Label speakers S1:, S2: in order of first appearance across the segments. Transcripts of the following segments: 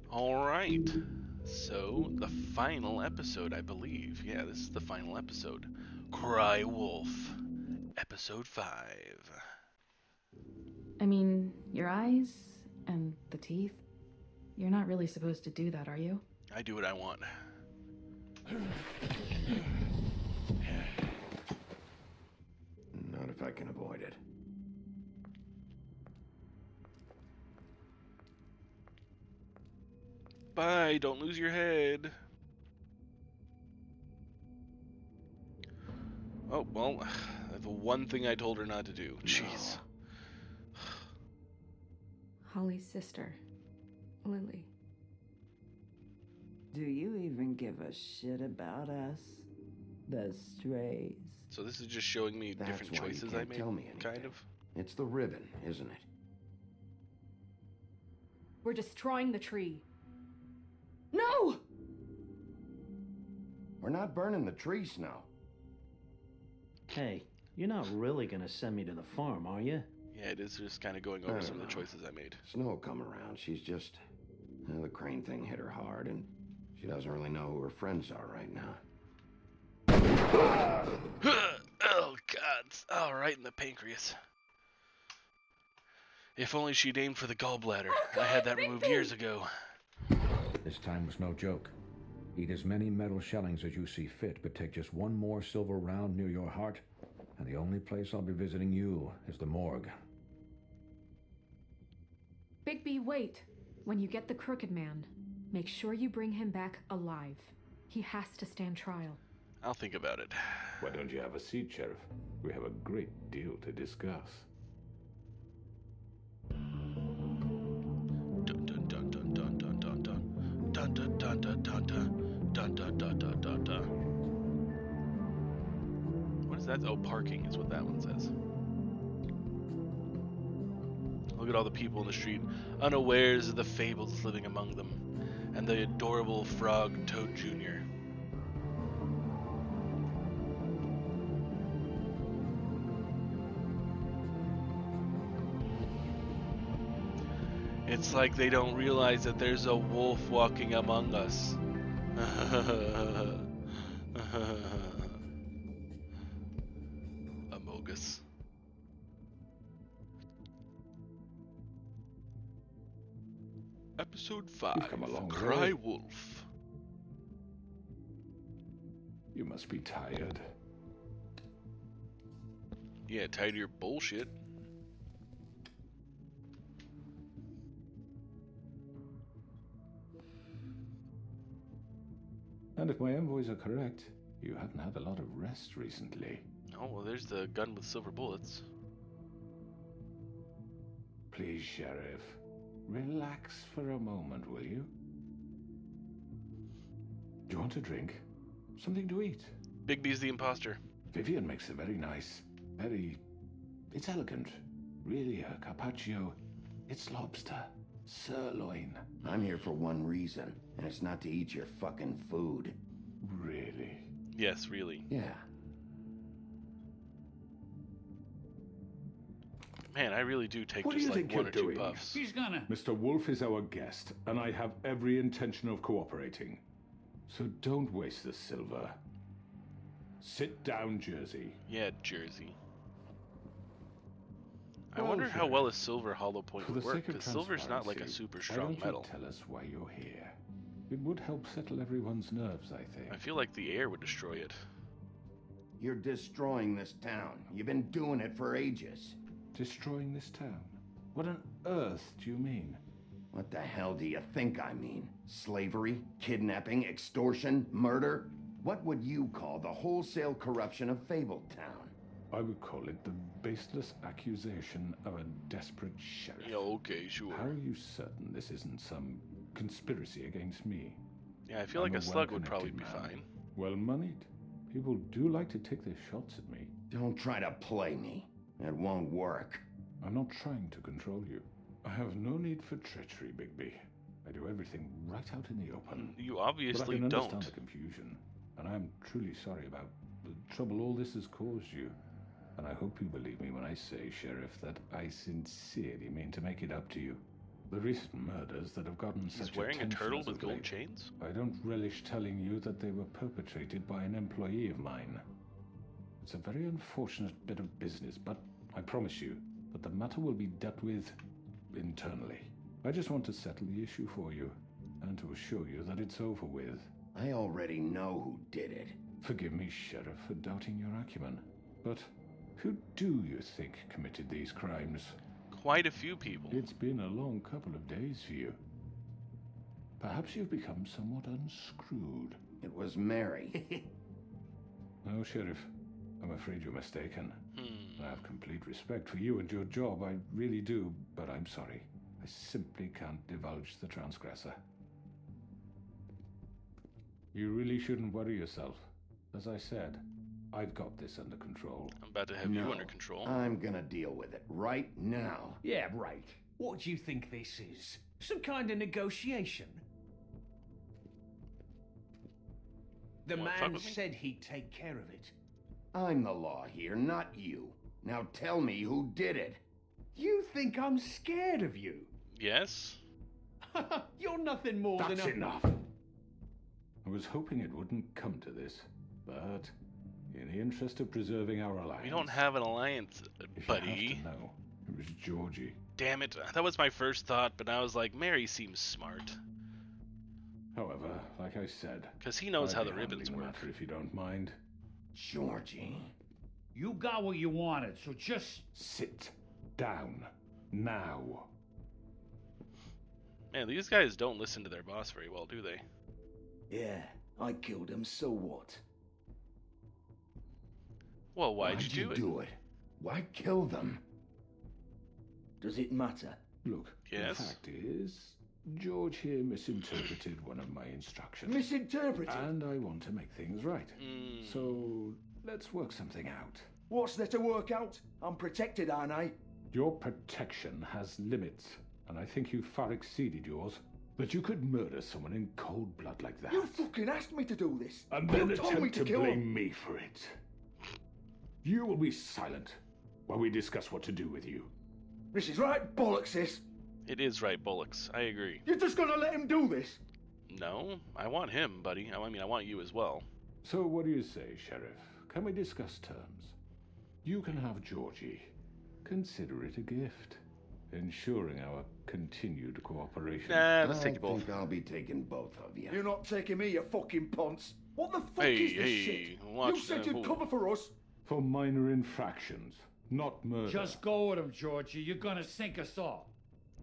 S1: All right. So, the final episode, I believe. Yeah, this is the final episode. Cry Wolf, episode 5.
S2: I mean, your eyes and the teeth. You're not really supposed to do that, are you?
S1: I do what I want.
S3: Not if I can avoid it.
S1: Bye, don't lose your head. Oh, well, the one thing I told her not to do. Jeez.
S2: Holly's sister, Lily.
S4: Do you even give a shit about us? The strays.
S1: So this is just showing me
S3: That's
S1: different
S3: why you
S1: choices I
S3: can't
S1: made,
S3: tell me anything.
S1: kind of.
S3: It's the ribbon, isn't it?
S2: We're destroying the tree. No!
S3: We're not burning the tree, Snow.
S5: Hey, you're not really gonna send me to the farm, are you?
S1: Yeah, it is just kind of going over some of the choices I made.
S3: Snow will come around. She's just... the crane thing hit her hard, and she doesn't really know who her friends are right now.
S1: Oh, God. Oh, right in the pancreas. If only she'd aimed for the gallbladder. I had that removed years ago.
S6: This time was no joke. Eat as many metal shellings as you see fit, but take just one more silver round near your heart, and the only place I'll be visiting you is the morgue.
S2: Bigby, wait. When you get the Crooked Man, make sure you bring him back alive. He has to stand trial.
S1: I'll think about it.
S7: Why don't you have a seat, Sheriff? We have a great deal to discuss.
S1: Dun dun dun dun dun dun dun dun dun dun dun dun dun dun dun dun dun dun dun. What is that? Oh, parking is what that one says. Look at all the people in the street, unawares of the fables living among them, and the adorable frog Toad Jr. It's like they don't realize that there's a wolf walking among us. Amogus. Episode 5.
S7: You've come a long
S1: Cry
S7: way.
S1: Wolf.
S7: You must be tired.
S1: Yeah, tired of your bullshit.
S7: And if my envoys are correct, you haven't had a lot of rest recently.
S1: Oh, well, there's the gun with silver bullets.
S7: Please, Sheriff, relax for a moment, will you? Do you want a drink? Something to eat?
S1: Bigby's the imposter.
S7: Vivian makes a very nice, it's elegant. Really a carpaccio. It's lobster. Sirloin.
S3: I'm here for one reason, and it's not to eat your fucking food.
S7: Really?
S1: Yes, really.
S3: Yeah.
S1: Man, I really do take
S7: What do
S1: just
S7: you
S1: like
S7: think
S1: one
S7: you're
S1: or two
S7: doing?
S1: puffs.
S8: He's gonna.
S7: Mr. Wolf is our guest, and I have every intention of cooperating. So don't waste the silver. Sit down, Jersey.
S1: Yeah, Jersey. I
S7: Well,
S1: wonder how
S7: Sheriff,
S1: well a silver hollow point
S7: For the
S1: would work,
S7: sake of
S1: because silver's not like a
S7: transparency,
S1: super
S7: why
S1: strong
S7: don't
S1: metal.
S7: you tell us why you're here? It would help settle everyone's nerves, I think.
S1: I feel like the air would destroy it.
S3: You're destroying this town. You've been doing it for ages.
S7: Destroying this town? What on earth do you mean?
S3: What the hell do you think I mean? Slavery, kidnapping, extortion, murder? What would you call the wholesale corruption of Fabletown?
S7: I would call it the baseless accusation of a desperate sheriff.
S1: Yeah, okay, sure.
S7: How are you certain this isn't some conspiracy against me?
S1: Yeah, I feel
S7: I'm
S1: like a slug would probably be
S7: well-connected
S1: fine.
S7: man. Well-moneyed. People do like to take their shots at me.
S3: Don't try to play me. It won't work.
S7: I'm not trying to control you. I have no need for treachery, Bigby. I do everything right out in the open.
S1: You
S7: But I
S1: obviously
S7: can understand
S1: don't.
S7: the confusion, and I'm truly sorry about the trouble all this has caused you. And I hope you believe me when I say, Sheriff, that I sincerely mean to make it up to you. The recent murders that have gotten
S1: He's
S7: such
S1: wearing a
S7: attention
S1: turtle
S7: as
S1: with
S7: of
S1: gold
S7: late,
S1: chains?
S7: I don't relish telling you that they were perpetrated by an employee of mine. It's a very unfortunate bit of business, but I promise you that the matter will be dealt with internally. I just want to settle the issue for you, and to assure you that it's over with.
S3: I already know who did it.
S7: Forgive me, Sheriff, for doubting your acumen, but who do you think committed these crimes?
S1: Quite a few people.
S7: It's been a long couple of days for you. Perhaps you've become somewhat unscrewed.
S3: It was Mary.
S7: No, Sheriff. I'm afraid you're mistaken. I have complete respect for you and your job, I really do, but I'm sorry. I simply can't divulge the transgressor. You really shouldn't worry yourself. As I said, I've got this under control.
S1: I'm about to have you under control.
S3: I'm gonna deal with it right now.
S8: Yeah, right. What do you think this is? Some kind of negotiation? The
S1: Wanna fuck
S8: man
S1: with me?
S8: said he'd take care of it.
S3: I'm the law here, not you. Now tell me who did it.
S8: You think I'm scared of you?
S1: Yes?
S8: You're nothing more
S7: That's
S8: than a...
S7: enough! I was hoping it wouldn't come to this, but in the interest of preserving our alliance...
S1: We don't have an alliance,
S7: if
S1: buddy.
S7: You have to know, it was Georgie.
S1: Damn it. That was my first thought, but I was like, Mary seems smart.
S7: However, like I said...
S1: Because he knows
S7: I'd
S1: how
S7: be
S1: the ribbons
S7: handling the
S1: work.
S7: matter if you don't mind.
S3: Georgie.
S9: You got what you wanted, so just...
S7: Sit down. Now.
S1: Man, these guys don't listen to their boss very well, do they?
S8: Yeah, I killed him, so what?
S1: Well, why'd you do it?
S3: it? Why kill them?
S8: Does it matter?
S7: Look,
S1: Yes?
S7: the fact is, George here misinterpreted one of my instructions.
S8: Misinterpreted?
S7: And I want to make things right.
S1: Mm.
S7: So, let's work something out.
S8: What's there to work out? I'm protected, aren't I?
S7: Your protection has limits, and I think you've far exceeded yours. That you could murder someone in cold blood like that.
S8: You fucking asked me to do this.
S7: And then
S8: you told me
S7: attempt
S8: to
S7: to
S8: kill
S7: blame
S8: him.
S7: me for it. You will be silent while we discuss what to do with you.
S8: This is right bollocks, this.
S1: It is right, Bullocks. I agree.
S8: You're just gonna let him do this?
S1: No, I want him, buddy. I mean, I want you as well.
S7: So what do you say, Sheriff? Can we discuss terms? You can have Georgie. Consider it a gift, ensuring our continued cooperation.
S1: Nah, let's
S3: I
S1: take you both.
S3: think I'll be taking both of you.
S8: You're not taking me, you fucking ponce. What the fuck
S1: Hey,
S8: is this
S1: hey,
S8: shit?
S1: watch
S8: You said
S1: that,
S8: you'd
S1: whoa.
S8: cover for us.
S7: For minor infractions, not murder.
S9: Just go with him, Georgie. You're gonna sink us all.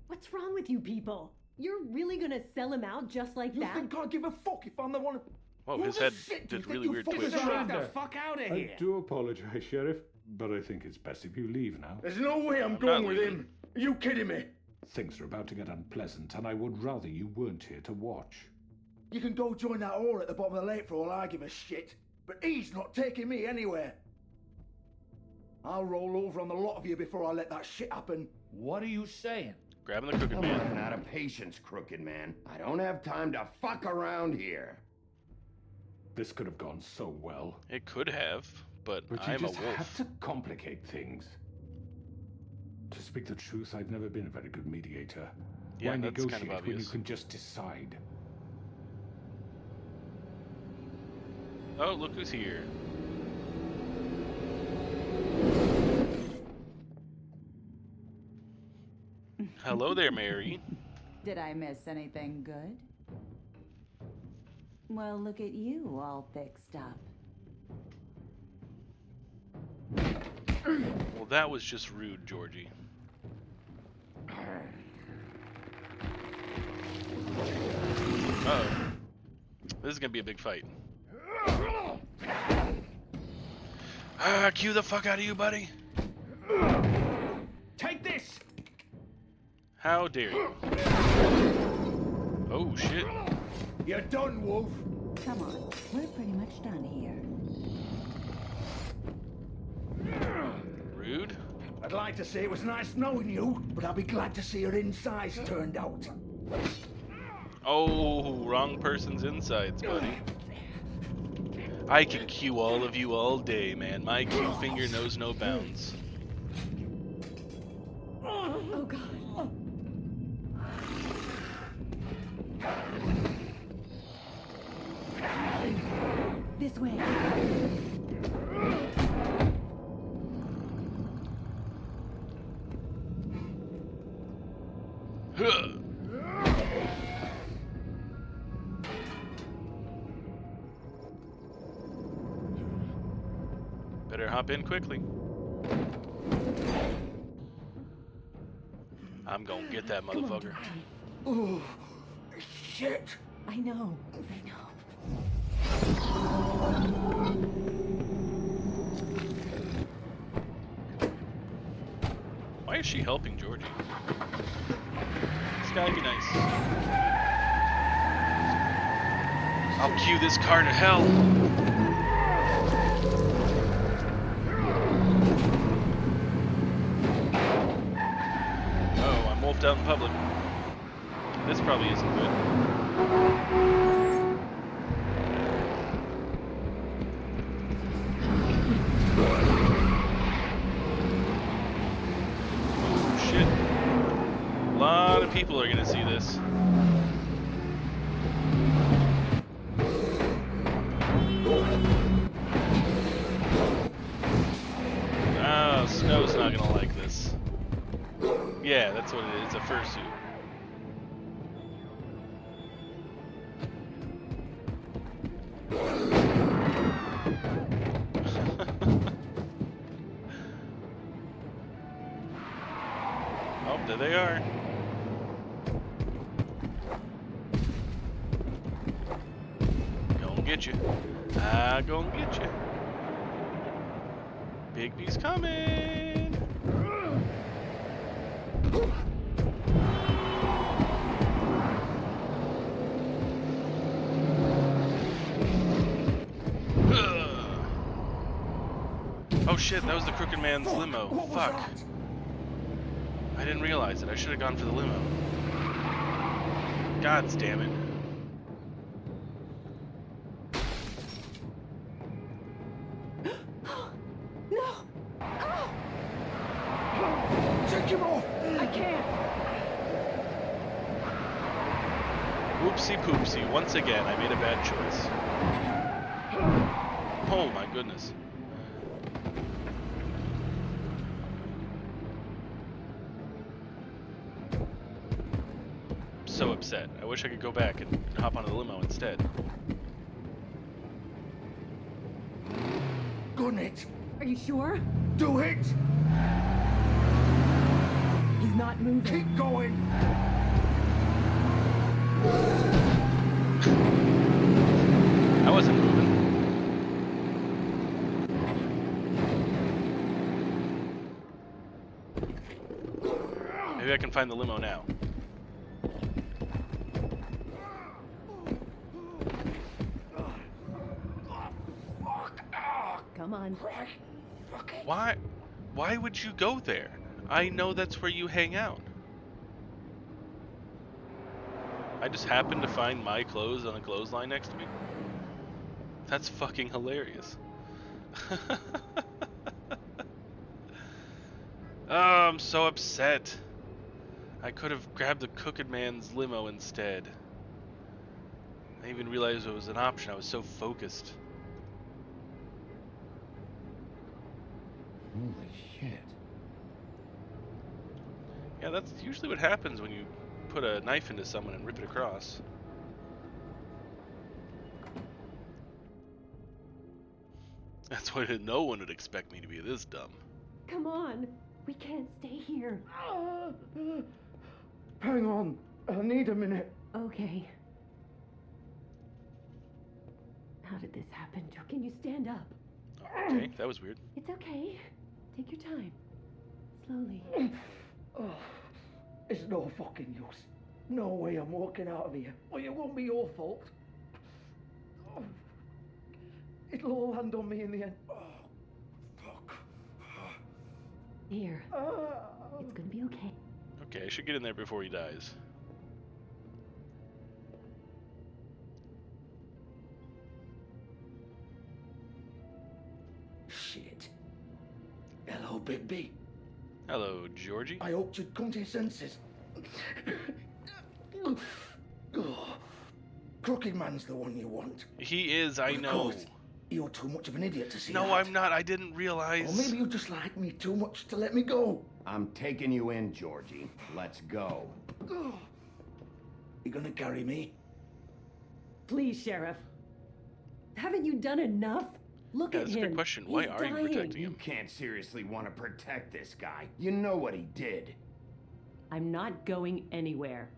S10: What's wrong with you people? You're really gonna sell him out just like
S8: You
S10: that?
S8: think I give a fuck if I'm the one?
S1: Whoa,
S8: Who
S1: his
S8: the
S1: head
S8: shit do you
S1: did
S8: think
S1: really
S8: you
S1: weird
S8: fucking
S1: twist.
S8: are?
S9: Get the fuck out of
S7: I
S9: here.
S7: do apologize, Sheriff, but I think it's best if you leave now.
S8: There's no way I'm
S1: not
S8: going with
S1: leaving.
S8: him. Are you kidding me?
S7: Things are about to get unpleasant, and I would rather you weren't here to watch.
S8: You can go join that whore at the bottom of the lake for all I give a shit. But he's not taking me anywhere. I'll roll over on the lot of you before I let that shit happen.
S9: What are you saying?
S1: Grabbing the crooked
S3: I'm
S1: man.
S3: running out of patience, crooked man. I don't have time to fuck around here.
S7: This could have gone so well.
S1: It could have, but
S7: But you
S1: I'm a
S7: just
S1: wolf.
S7: have to complicate things. To speak the truth, I've never been a very good mediator.
S1: Yeah,
S7: Why
S1: that's kind of
S7: negotiate when you
S1: obvious.
S7: can just decide?
S1: Oh, look who's here. Hello there, Mary.
S11: Did I miss anything good? Well, look at you, all fixed up.
S1: Well, that was just rude, Georgie. Uh-oh. This is gonna be a big fight. Ah, cue the fuck out of you, buddy.
S9: Take this!
S1: How dare you? Oh, shit.
S8: You're done, Wolf.
S11: Come on, we're pretty much done here.
S1: Rude.
S8: I'd like to say it was nice knowing you, but I'll be glad to see your insides turned out.
S1: Oh, wrong person's insides, buddy. I can cue all of you all day, man. My cue finger knows no bounds.
S10: Oh god. This way.
S1: Huh. Better hop in quickly. I'm gonna get that
S10: Come on,
S1: motherfucker.
S10: Georgie.
S8: Oh, shit.
S10: I know. I know.
S1: Why is she helping Georgie? This guy be nice. I'll cue this car to hell. Oh, I'm wolfed out in public. This probably isn't good. Oh shit. A lot of people are gonna see this. Oh, Snow's not gonna like this. Yeah, that's what it is, a fursuit. Oh, there they are. Gonna get you. Gonna get you. Bigby's coming. Oh shit, that was the Crooked Man's limo. Fuck. I didn't realize it. I should have gone for the limo. God damn it.
S10: No! Oh!
S8: Take him off.
S10: I can't!
S1: Whoopsie poopsie. Once again, I made a bad choice. Oh my goodness. So upset. I wish I could go back and hop onto the limo instead.
S8: Gun it.
S10: Are you sure?
S8: Do it.
S10: He's not moving.
S8: Keep going.
S1: I wasn't moving. Maybe I can find the limo now.
S10: Come on.
S1: Why would you go there? I know that's where you hang out. I just happened to find my clothes on a clothesline next to me. That's fucking hilarious. Oh, I'm so upset. I could have grabbed the Crooked Man's limo instead. I didn't even realize it was an option. I was so focused.
S6: Holy shit.
S1: Yeah, that's usually what happens when you put a knife into someone and rip it across. That's why no one would expect me to be this dumb.
S10: Come on. We can't stay here.
S8: Hang on. I need a minute.
S10: Okay. How did this happen? Can you stand up?
S1: Okay, that was weird.
S10: It's okay. Take your time. Slowly.
S8: Oh, it's no fucking use. No way I'm walking out of here. Well, it won't be your fault. Oh, it'll all land on me in the end. Oh, fuck.
S10: Here. It's gonna be okay.
S1: Okay, I should get in there before he dies.
S8: Shit. Hello, Bigby.
S1: Hello, Georgie.
S8: I hoped you'd come to your senses. Oh, Crooked Man's the one you want.
S1: He is, I
S8: Of
S1: know.
S8: course. You're too much of an idiot to see
S1: No,
S8: that.
S1: I'm not. I didn't realize.
S8: Or maybe you just like me too much to let me go.
S3: I'm taking you in, Georgie. Let's go.
S8: You gonna carry me?
S10: Please, Sheriff. Haven't you done enough? Look
S1: Yeah,
S10: at
S1: that's a
S10: him.
S1: good question. Why
S10: He's
S1: are you
S10: dying.
S1: protecting
S3: You
S1: him?
S3: can't seriously want to protect this guy. You know what he did.
S10: I'm not going anywhere.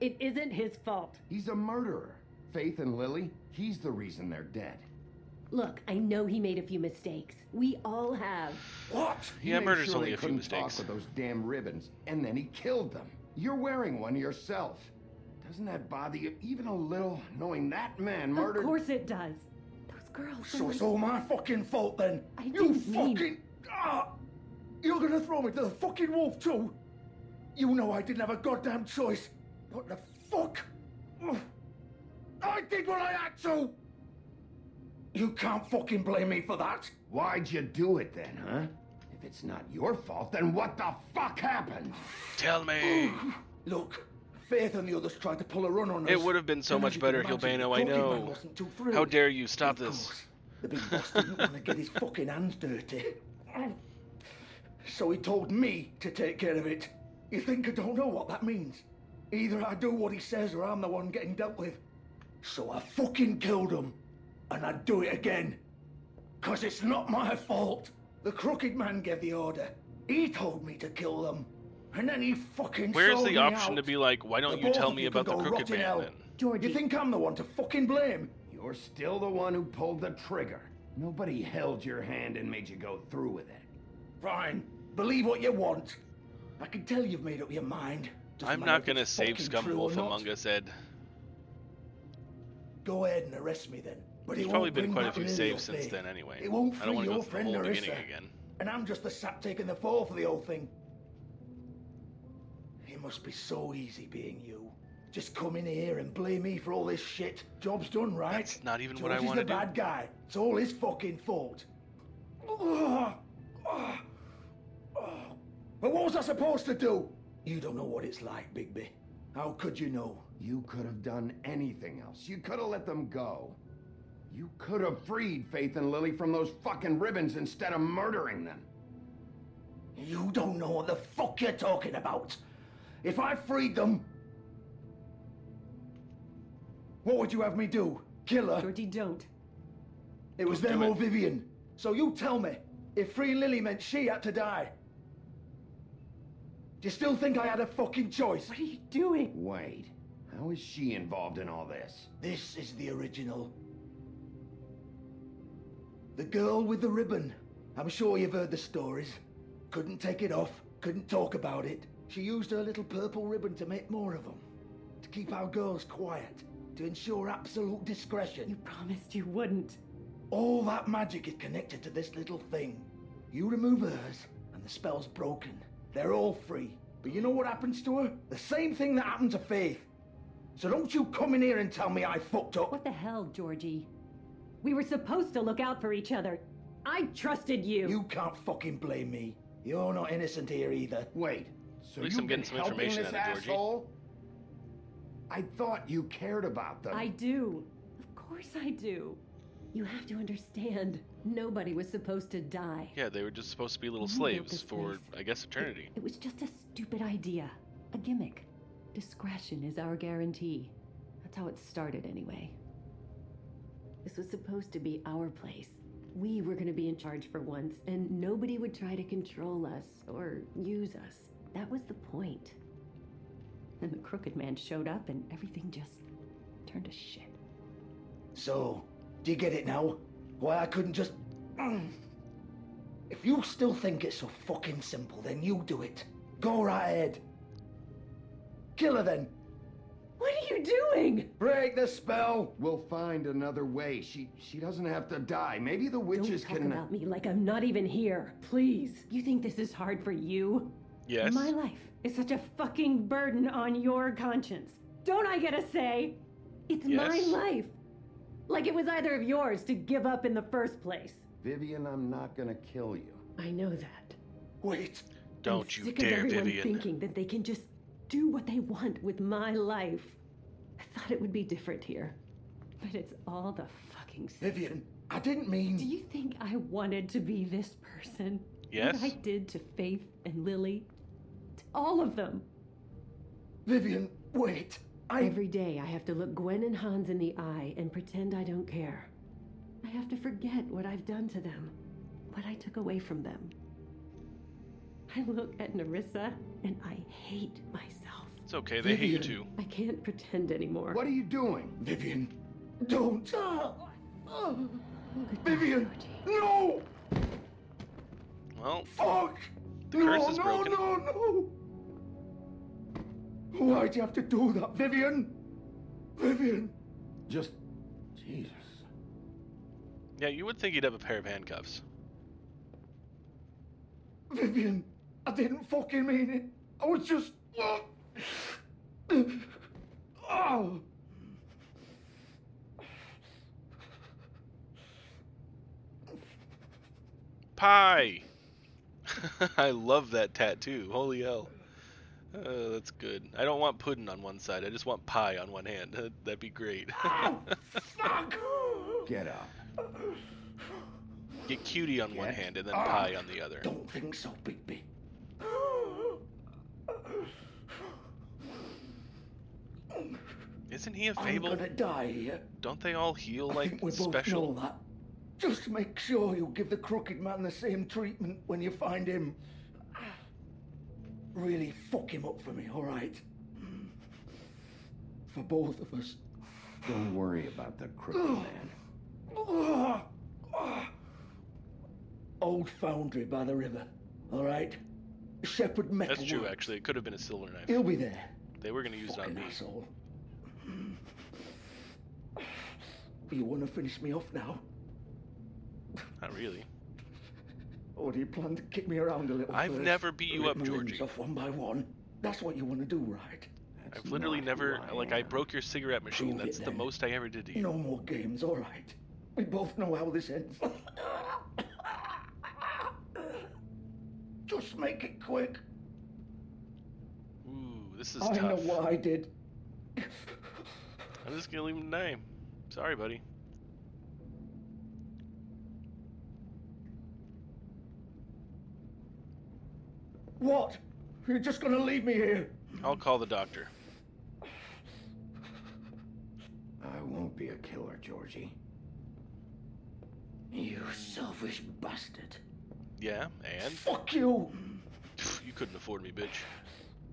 S10: It isn't his fault.
S3: He's a murderer. Faith and Lily, he's the reason they're dead.
S10: Look, I know he made a few mistakes. We all have.
S8: What?
S3: He
S1: Yeah,
S3: made
S1: murder's
S3: sure
S1: only
S3: they
S1: a few
S3: couldn't talk
S1: mistakes.
S3: with those damn ribbons, and then he killed them. You're wearing one yourself. Doesn't that bother you even a little, knowing that man murdered?
S10: Of course it does. Those girls.
S8: So it's all my fucking fault then?
S10: I
S8: You
S10: didn't mean-
S8: fucking... Ah! You're gonna throw me to the fucking wolf too? You know I didn't have a goddamn choice. What the fuck? Ugh. I did what I had to! You can't fucking blame me for that.
S3: Why'd you do it then, huh? If it's not your fault, then what the fuck happened?
S1: Tell me.
S8: Look, Faith and the others tried to pull a run on us.
S1: It would have been so
S8: And
S1: much
S8: as you can
S1: better,
S8: imagine,
S1: Hilbano,
S8: the
S1: I
S8: Crooked Man
S1: know.
S8: wasn't too thrilled.
S1: How dare you stop
S8: Of
S1: this?
S8: course, the big boss didn't want to get his fucking hands dirty. So he told me to take care of it. You think I don't know what that means? Either I do what he says or I'm the one getting dealt with. So I fucking killed him. And I'd do it again. 'Cause it's not my fault. The Crooked Man gave the order. He told me to kill them. And then he fucking
S1: Where's
S8: sold
S1: the
S8: me
S1: option
S8: out.
S1: to be like, why don't
S8: The
S1: you
S8: both
S1: tell
S8: of
S1: me
S8: you
S1: about
S8: can
S1: the
S8: go
S1: Crooked
S8: rot in
S1: Man
S8: hell.
S1: then?
S10: Georgie.
S8: You think I'm the one to fucking blame?
S3: You're still the one who pulled the trigger. Nobody held your hand and made you go through with it.
S8: Fine. Believe what you want. I can tell you've made up your mind. Doesn't
S1: I'm
S8: matter
S1: not
S8: if
S1: gonna
S8: it's
S1: save
S8: fucking true or
S1: Scumwolf
S8: not.
S1: Among Us, Ed.
S8: Go ahead and arrest me then. But
S1: There's
S8: it
S1: probably
S8: won't
S1: been
S8: bring
S1: quite a
S8: back
S1: few
S8: Lily
S1: saves
S8: or
S1: since
S8: Faith.
S1: then anyway.
S8: It won't
S1: I
S8: free
S1: don't want to
S8: your
S1: go through the
S8: friend
S1: whole
S8: Nerissa.
S1: beginning again.
S8: And I'm just the sap taking the fall for the whole thing. It must be so easy being you. Just come in here and blame me for all this shit. Job's done, right?
S1: That's not even what I
S8: George is
S1: wanna
S8: the
S1: do.
S8: bad guy. It's all his fucking fault. But what was I supposed to do? You don't know what it's like, Bigby. How could you know?
S3: You could have done anything else. You could have let them go. You could have freed Faith and Lily from those fucking ribbons instead of murdering them.
S8: You don't know what the fuck you're talking about. If I freed them, what would you have me do? Kill her?
S10: Georgie, don't.
S8: It was
S1: Don't
S8: them
S1: do
S8: or
S1: it.
S8: Vivian. So you tell me, if freeing Lily meant she had to die, do you still think I had a fucking choice?
S10: What are you doing?
S3: Wait, how is she involved in all this?
S8: This is the original. The girl with the ribbon. I'm sure you've heard the stories. Couldn't take it off, couldn't talk about it. She used her little purple ribbon to make more of them. To keep our girls quiet. To ensure absolute discretion.
S10: You promised you wouldn't.
S8: All that magic is connected to this little thing. You remove hers, and the spell's broken. They're all free. But you know what happens to her? The same thing that happened to Faith. So don't you come in here and tell me I fucked up.
S10: What the hell, Georgie? We were supposed to look out for each other. I trusted you.
S8: You can't fucking blame me. You're not innocent here either.
S3: Wait, so
S1: At least
S3: you've
S1: I'm getting
S3: been
S1: some
S3: helping
S1: information
S3: this
S1: out of Georgie.
S3: asshole? I thought you cared about them.
S10: I do. Of course I do. You have to understand. Nobody was supposed to die.
S1: Yeah, they were just supposed to be little
S10: We built
S1: slaves
S10: this
S1: for,
S10: place.
S1: I guess, eternity.
S10: It was just a stupid idea. A gimmick. Discretion is our guarantee. That's how it started anyway. This was supposed to be our place. We were going to be in charge for once, and nobody would try to control us or use us. That was the point. Then the Crooked Man showed up and everything just turned to shit.
S8: So, do you get it now? Why I couldn't just... If you still think it's so fucking simple, then you do it. Go right ahead. Kill her then.
S10: What are you doing?
S3: Break the spell. We'll find another way. She doesn't have to die. Maybe the witches
S10: Don't talk
S3: can.
S10: about me like I'm not even here. Please. You think this is hard for you?
S1: Yes.
S10: My life is such a fucking burden on your conscience. Don't I get a say? It's my
S1: Yes.
S10: life. Like it was either of yours to give up in the first place.
S3: Vivian, I'm not gonna kill you.
S10: I know that.
S8: Wait.
S1: Don't
S10: I'm
S1: you
S10: sick
S1: dare,
S10: of everyone
S1: Vivian.
S10: thinking that they can just do what they want with my life. I thought it would be different here. But it's all the fucking fucking sense.
S8: Vivian, I didn't mean...
S10: Do you think I wanted to be this person?
S1: Yes.
S10: What I did to Faith and Lily? To all of them.
S8: Vivian, wait.
S10: Every day I have to look Gwen and Hans in the eye and pretend I don't care. I have to forget what I've done to them, what I took away from them. I look at Nerissa and I hate myself.
S1: It's okay, they hate you too.
S10: I can't pretend anymore.
S3: What are you doing?
S8: Vivian, don't.
S10: Goodbye,
S8: Vivian,
S10: Georgie.
S8: no!
S1: Well,
S8: Fuck!
S1: the curse is broken.
S8: No! Why'd you have to do that, Vivian? Vivian!
S3: Just... Jesus.
S1: Yeah, you would think he'd have a pair of handcuffs.
S8: Vivian, I didn't fucking mean it. I was just... Oh.
S1: Pie! I love that tattoo. Holy hell. That's good. I don't want pudding on one side. I just want pie on one hand. That'd be great.
S8: Fuck!
S3: Get up.
S1: Get cutie on one hand and then pie on the other.
S8: Don't think so, Bigby.
S1: Isn't he a fable?
S8: I'm gonna die here.
S1: Don't they all heal
S8: I
S1: like
S8: think we
S1: special?
S8: both know that. Just make sure you give the crooked man the same treatment when you find him. Really fuck him up for me, all right? For both of us.
S3: Don't worry about the crooked man.
S8: Old foundry by the river, all right? Shepherd Metal
S1: That's true,
S8: Works.
S1: actually. It could have been a silver knife.
S8: He'll be there.
S1: They were going to use it on
S8: Fucking
S1: me.
S8: asshole. You want to finish me off now?
S1: Not really.
S8: Or do you plan to kick me around a little
S1: I've
S8: first?
S1: never beat you
S8: Rip
S1: up,
S8: my limbs
S1: Georgie.
S8: off one by one. That's what you want to do, right?
S3: That's
S1: I've literally
S3: not
S1: never,
S3: who I
S1: like, I
S3: am.
S1: broke your cigarette machine.
S8: Prove it,
S1: That's the
S8: then.
S1: most I ever did to you.
S8: No more games, all right? We both know how this ends. Just make it quick.
S1: Ooh, this is
S8: I
S1: tough.
S8: know what I did.
S1: I'm just going to leave him die. Sorry, buddy.
S8: What? You're just gonna leave me here?
S1: I'll call the doctor.
S3: I won't be a killer, Georgie.
S8: You selfish bastard.
S1: Yeah, and?
S8: Fuck you!
S1: You couldn't afford me, bitch.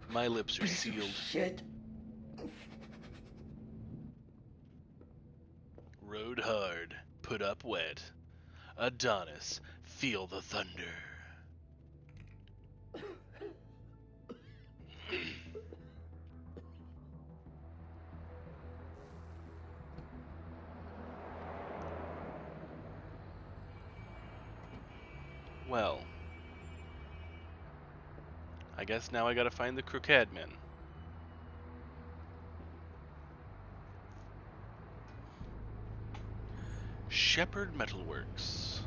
S1: My lips are
S8: Piece of
S1: sealed.
S8: shit.
S1: Rode hard, put up wet. Adonis, feel the thunder. Well, I guess now I gotta find the crooked men. Shepherd Metalworks.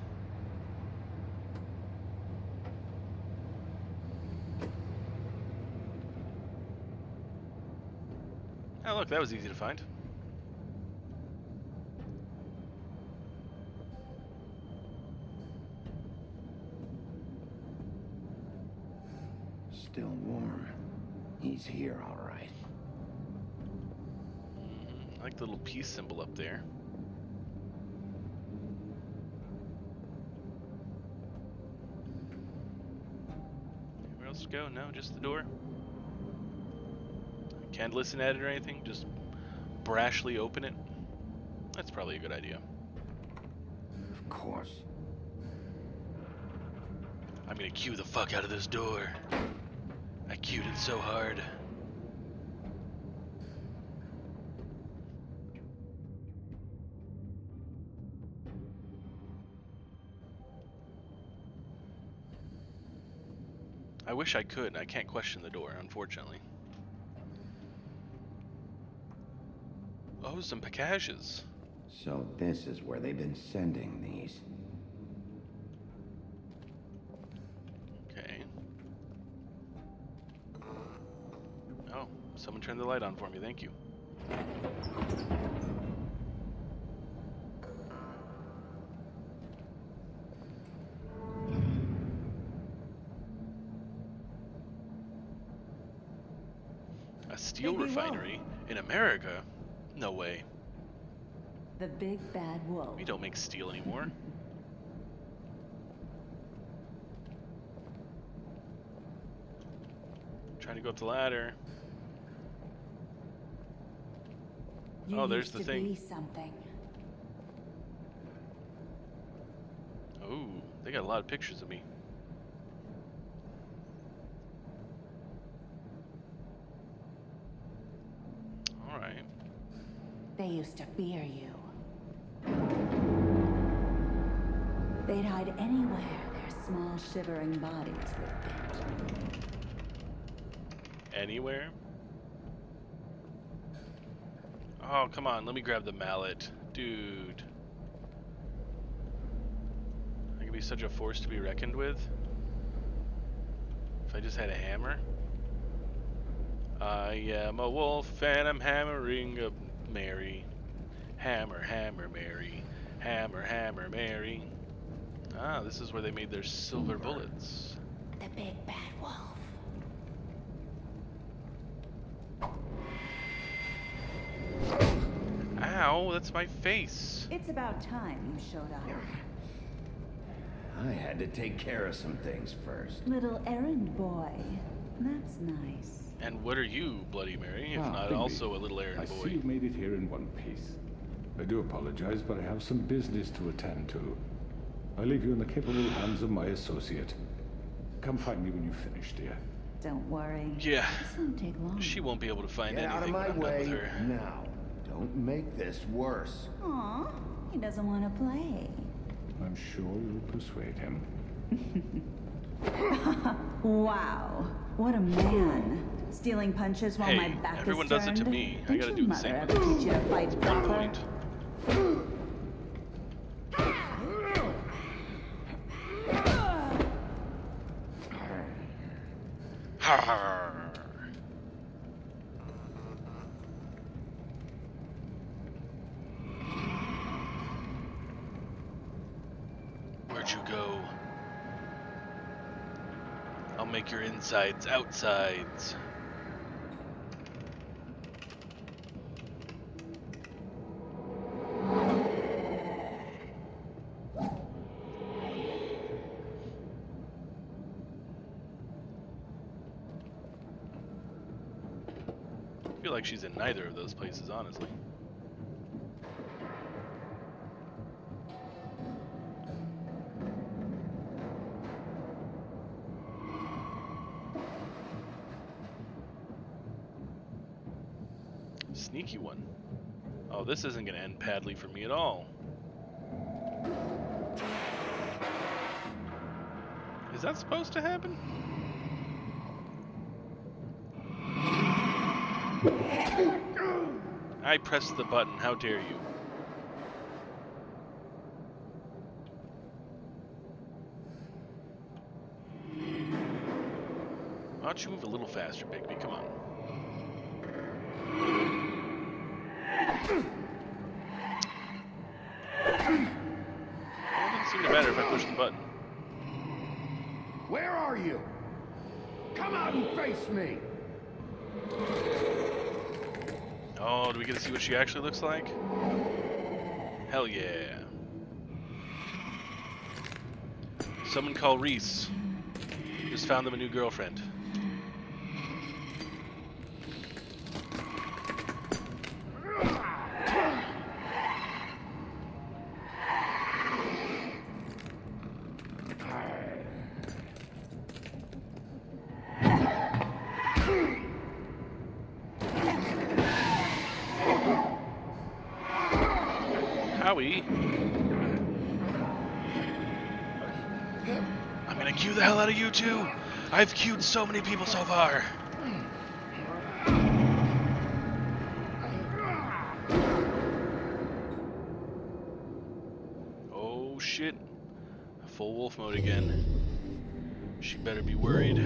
S1: Oh look, that was easy to find.
S3: Still warm. He's here, all right.
S1: I like the little peace symbol up there. Where else to go? No, just the door. Can't listen at it or anything, just brashly open it. That's probably a good idea.
S3: Of course.
S1: I'm gonna cue the fuck out of this door. I cued it so hard. I wish I could. I can't question the door, unfortunately. Oh, some packages.
S3: So this is where they've been sending these.
S1: Okay. Oh, someone turned the light on for me. Thank you. A steel
S11: Biggie
S1: refinery in America? No way.
S11: The big bad wolf.
S1: We don't make steel anymore. Trying to go up the ladder.
S11: You
S1: Oh, there's
S11: used
S1: the
S11: to
S1: thing.
S11: be something.
S1: Ooh, they got a lot of pictures of me. Alright.
S11: They used to fear you. They'd hide anywhere their small shivering bodies would fit.
S1: Anywhere? Oh, come on, let me grab the mallet. Dude. I could be such a force to be reckoned with. If I just had a hammer. I am a wolf and I'm hammering a Mary. Hammer, hammer, Mary. Hammer, hammer, Mary. Ah, this is where they made their silver bullets.
S11: The big bad wolf.
S1: Ow, that's my face.
S11: It's about time you showed up.
S3: I had to take care of some things first.
S11: Little errand boy. That's nice.
S1: And what are you, Bloody Mary, if
S7: Ah,
S1: not
S7: Bigby.
S1: also a little errand
S7: I
S1: boy?
S7: see you've made it here in one piece. I do apologize, but I have some business to attend to. I leave you in the capable hands of my associate. Come find me when you've finished, dear.
S11: Don't worry.
S1: Yeah.
S11: This won't take long.
S1: She won't be able to find
S3: Get out of
S1: anything
S3: my
S1: when I'm done with
S3: way
S1: her.
S3: now. Don't make this worse.
S11: Aw, he doesn't want to play.
S7: I'm sure you'll persuade him.
S11: Wow, what a man. Stealing punches while
S1: Hey,
S11: my back
S1: everyone
S11: is
S1: does it
S11: turned.
S1: to me. I
S11: Did
S1: gotta
S11: your
S1: do the
S11: mother
S1: same
S11: ever
S1: with
S11: teach you to fight
S1: One
S11: proper?
S1: point. Har. Where'd you go? I'll make your insides outsides. I feel like she's in neither of those places, honestly. Sneaky one. Oh, this isn't going to end badly for me at all. Is that supposed to happen? I pressed the button. How dare you? Why don't you move a little faster, Bigby? Come on. It doesn't seem to matter if I push the button.
S3: Where are you? Come out and face me!
S1: Oh, do we get to see what she actually looks like? Hell yeah. Someone call Reese. Just found them a new girlfriend. Howie. I'm gonna cue the hell out of you two. I've cued so many people so far. Oh shit. Full wolf mode again. She better be worried.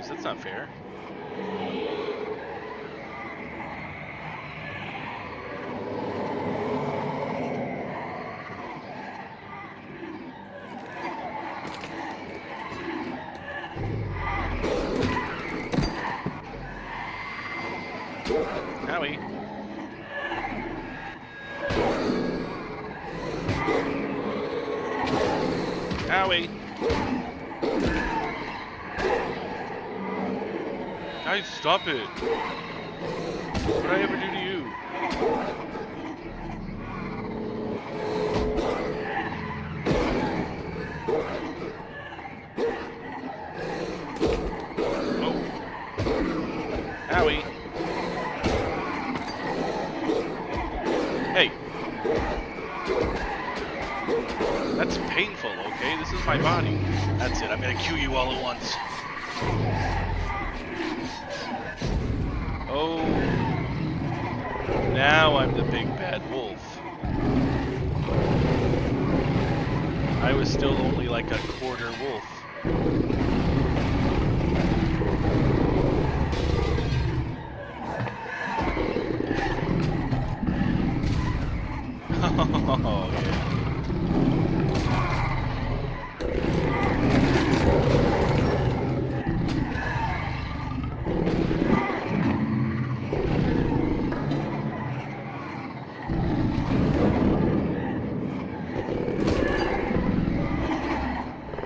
S1: bodies. That's not fair. Howie. Howie. Guys, stop it. What did I ever do to you? Oh. Howie. Hey. That's painful, okay? This is my body. That's it. I'm gonna kill you all at once. Oh. Now I'm the big bad wolf. I was still only like a quarter wolf. Oh, yeah.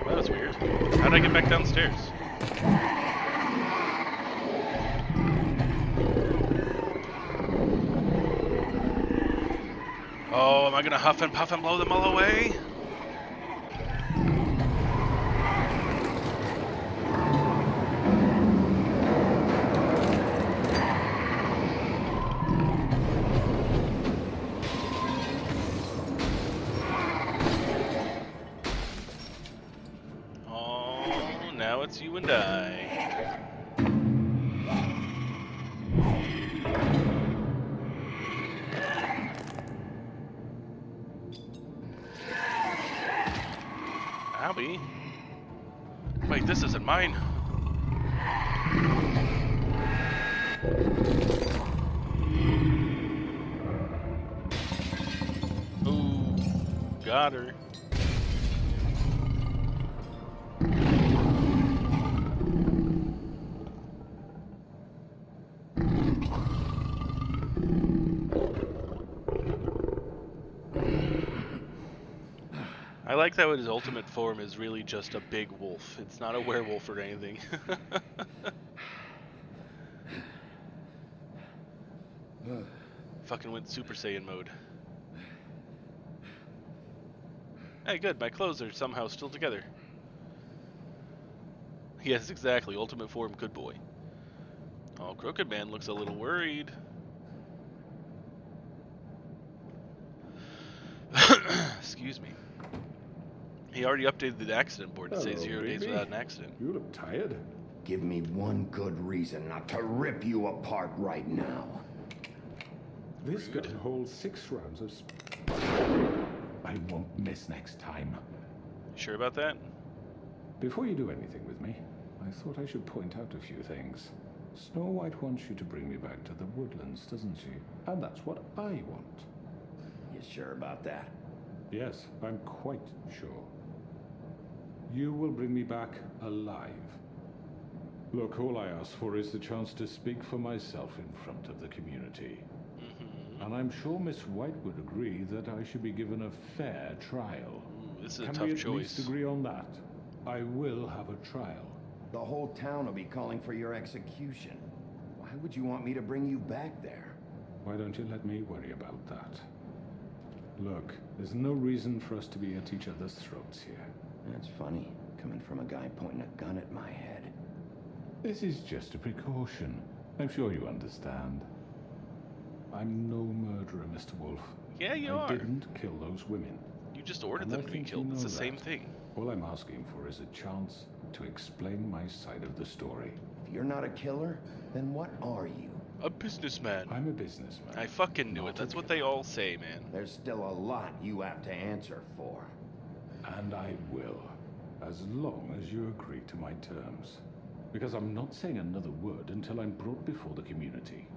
S1: That was weird. How did I get back downstairs? Oh, am I gonna huff and puff and blow them all away? Oh, now it's you and I. Abby? Wait, this isn't mine. Ooh, got her. I like that his ultimate form is really just a big wolf. It's not a werewolf or anything. Fucking went Super Saiyan mode. Hey, good. My clothes are somehow still together. Yes, exactly. Ultimate form, good boy. Oh, Crooked Man looks a little worried. Excuse me. He already updated the accident board to say 0 days without an accident.
S7: You look tired.
S3: Give me one good reason not to rip you apart right now.
S7: This gun holds 6 rounds of I won't miss next time.
S1: Sure about that?
S7: Before you do anything with me, I thought I should point out a few things. Snow White wants you to bring me back to the woodlands, doesn't she? And that's what I want.
S3: You sure about that?
S7: Yes, I'm quite sure. You will bring me back alive. Look, all I ask for is the chance to speak for myself in front of the community. And I'm sure Miss White would agree that I should be given a fair trial.
S1: Ooh, this is a
S7: Can
S1: tough
S7: we at
S1: choice.
S7: least agree on that? I will have a trial.
S3: The whole town will be calling for your execution. Why would you want me to bring you back there?
S7: Why don't you let me worry about that? Look, there's no reason for us to be at each other's throats here.
S3: That's funny, coming from a guy pointing a gun at my head.
S7: This is just a precaution. I'm sure you understand. I'm no murderer, Mr. Wolf.
S1: Yeah, you are.
S7: I didn't kill those women.
S1: You just ordered
S7: And I
S1: them to be
S7: think you
S1: killed. It's
S7: know
S1: the same
S7: that.
S1: thing.
S7: All I'm asking for is a chance to explain my side of the story.
S3: If you're not a killer, then what are you?
S1: A businessman.
S7: I'm a businessman.
S1: I fucking knew it.
S7: Not a
S1: That's what they
S7: killer.
S1: all say, man.
S3: There's still a lot you have to answer for.
S7: And I will, as long as you agree to my terms. Because I'm not saying another word until I'm brought before the community.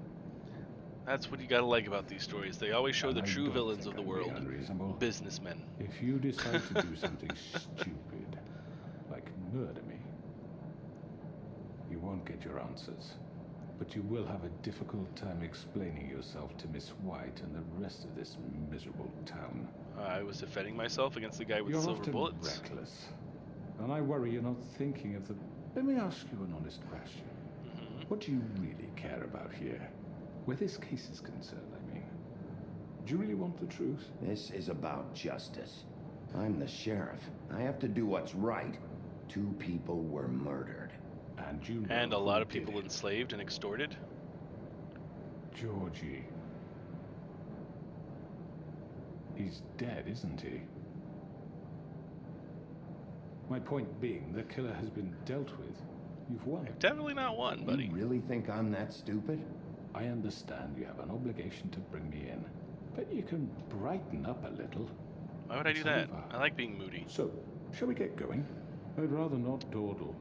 S1: That's what you gotta like about these stories. They always show
S7: And
S1: the
S7: I
S1: true
S7: don't
S1: villains
S7: think
S1: of the
S7: I'm being
S1: world.
S7: unreasonable.
S1: Businessmen.
S7: If you decide to do something stupid, like murder me, you won't get your answers. But you will have a difficult time explaining yourself to Miss White and the rest of this miserable town.
S1: I was defending myself against the guy with
S7: You're
S1: silver
S7: often
S1: bullets.
S7: reckless. And I worry you're not thinking of the... Let me ask you an honest question. What do you really care about here? Where this case is concerned, I mean. Do you really want the truth?
S3: This is about justice. I'm the sheriff. I have to do what's right. 2 people were murdered.
S7: And you know
S1: And a lot of
S7: who did
S1: people
S7: it.
S1: enslaved and extorted.
S7: Georgie. He's dead, isn't he? My point being, the killer has been dealt with. You've won.
S1: Definitely not one, buddy.
S3: You really think I'm that stupid?
S7: I understand you have an obligation to bring me in, but you can brighten up a little.
S1: Why would I do
S7: It's
S1: that?
S7: over.
S1: I like being moody.
S7: So, shall we get going? I'd rather not dawdle.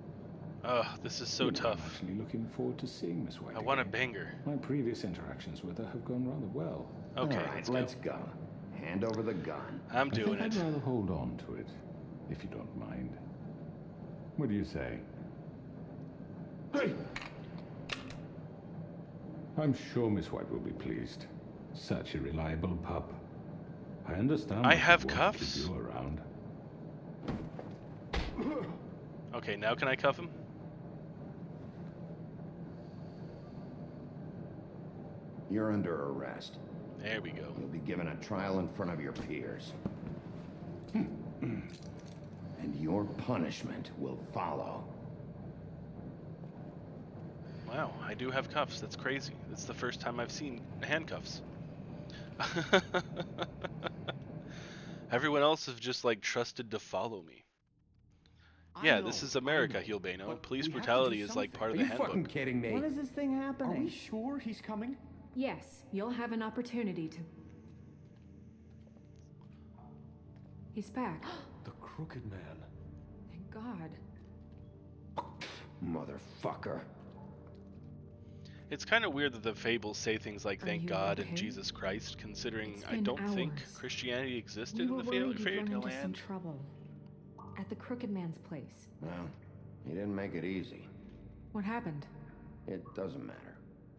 S1: Ugh, this is so
S7: You know,
S1: tough.
S7: I'm actually looking forward to seeing Miss White
S1: I want a
S7: again.
S1: banger.
S7: My previous interactions with her have gone rather well.
S1: Okay,
S3: All right, let's go. Hand over the gun.
S1: I'm doing
S7: I think
S1: it.
S7: I'd rather hold on to it, if you don't mind. What do you say? Hey! I'm sure Miss White will be pleased. Such a reliable pup. I understand.
S1: I
S7: why she
S1: have
S7: wants to
S1: cuffs?
S7: keep you around.
S1: Okay, now can I cuff him?
S3: You're under arrest.
S1: There we go.
S3: You'll be given a trial in front of your peers. And your punishment will follow.
S1: Wow, I do have cuffs. That's crazy. That's the first time I've seen handcuffs. Everyone else have just like trusted to follow me. Yeah, this is America, Hilbano. Police brutality is like part of the handbook.
S3: kidding me?
S4: When is this thing happening?
S12: sure he's coming?
S2: Yes, you'll have an opportunity to. He's back.
S12: The Crooked Man.
S2: Thank God.
S3: Motherfucker.
S1: It's kind of weird that the fables say things like
S2: Are
S1: "Thank
S2: you
S1: God"
S2: okay?
S1: and "Jesus Christ," considering
S2: It's
S1: I
S2: been
S1: don't think
S2: hours.
S1: Christianity existed
S2: We
S1: in
S2: were
S1: the
S2: worried you'd
S1: fairy
S2: run
S1: tale
S2: into some
S1: land.
S2: trouble. At the Crooked Man's place.
S3: Well, he didn't make it easy.
S2: What happened?
S3: It doesn't matter.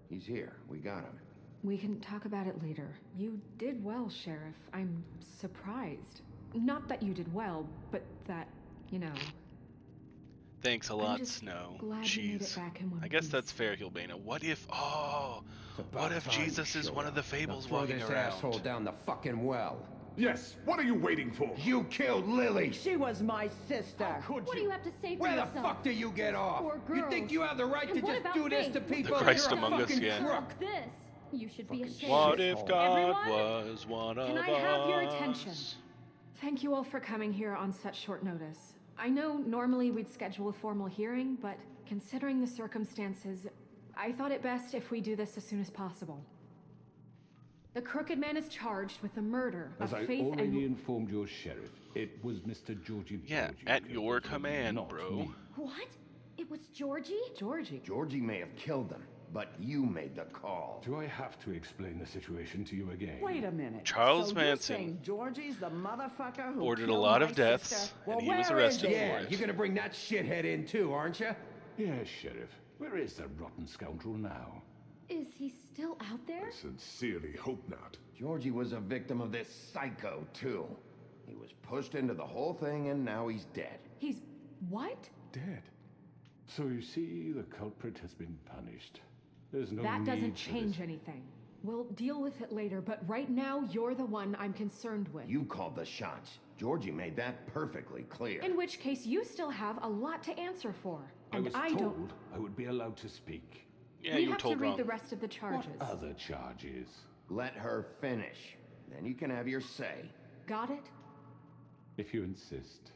S3: He's here. We got him.
S2: We can talk about it later. You did well, Sheriff. I'm surprised. Not that you did well, but that, you know.
S1: Thanks a
S2: I'm
S1: lot,
S2: just
S1: Snow.
S2: glad you made it
S1: Jeez.
S2: back in one
S1: I guess
S2: piece.
S1: that's fair, Hilbana. What if? Oh, what if
S3: time
S1: Jesus
S3: you
S1: is
S3: showed
S1: one of the
S3: up.
S1: fables
S3: Now throw
S1: walking
S3: this
S1: around?
S3: asshole down the fucking well.
S13: Yes, what are you waiting for?
S3: You killed Lily.
S4: She was my sister.
S12: Could
S14: What do you have to say for
S3: Where the
S14: yourself?
S3: fuck do you get off?
S14: Poor
S3: You
S14: girls.
S3: think you have the right
S14: And
S3: to
S14: what
S3: just
S14: about
S3: do this
S14: me?
S3: to people?
S1: Christ
S3: You're a
S1: among us,
S3: fucking
S1: yeah.
S3: crook.
S14: This. You should be ashamed.
S1: What if God
S14: Everyone?
S1: was one of
S2: Can I
S1: us?
S2: have your attention? Thank you all for coming here on such short notice. I know normally we'd schedule a formal hearing, but considering the circumstances, I thought it best if we do this as soon as possible. The Crooked Man is charged with the murder
S7: As
S2: of
S7: I
S2: Faith
S7: already
S2: and...
S7: informed your sheriff, it was Mr. Georgie.
S1: Yeah,
S7: Borgie
S1: at
S7: who
S1: your
S7: killed him,
S1: command,
S7: not
S1: bro.
S7: me.
S14: What? It was Georgie?
S2: Georgie.
S3: Georgie may have killed them, but you made the call.
S7: Do I have to explain the situation to you again?
S4: Wait a minute.
S1: Charles
S4: so
S1: Manson
S4: you're saying Georgie's the motherfucker who
S1: ordered a
S4: killed
S1: lot
S4: my
S1: of deaths,
S4: sister?
S1: and
S4: Well,
S1: he was
S4: where is
S1: arrested
S4: he?
S1: for
S3: Yeah,
S1: it.
S3: you're gonna bring that shithead in too, aren't you?
S7: Yes, Sheriff. Where is the rotten scoundrel now?
S14: Is he still out there?
S13: I sincerely hope not.
S3: Georgie was a victim of this psycho too. He was pushed into the whole thing and now he's dead.
S2: He's... what?
S7: Dead. So you see, the culprit has been punished. There's no
S2: That
S7: need
S2: doesn't
S7: for
S2: change
S7: this.
S2: anything. We'll deal with it later, but right now you're the one I'm concerned with.
S3: You called the shots. Georgie made that perfectly clear.
S2: In which case, you still have a lot to answer for.
S7: I
S2: And
S7: was
S2: I
S7: told
S2: don't...
S7: I would be allowed to speak.
S1: Yeah,
S2: we
S1: you were
S2: have to
S1: told
S2: read
S1: wrong.
S2: the rest of the charges.
S7: What other charges?
S3: Let her finish. Then you can have your say.
S2: Got it?
S7: If you insist.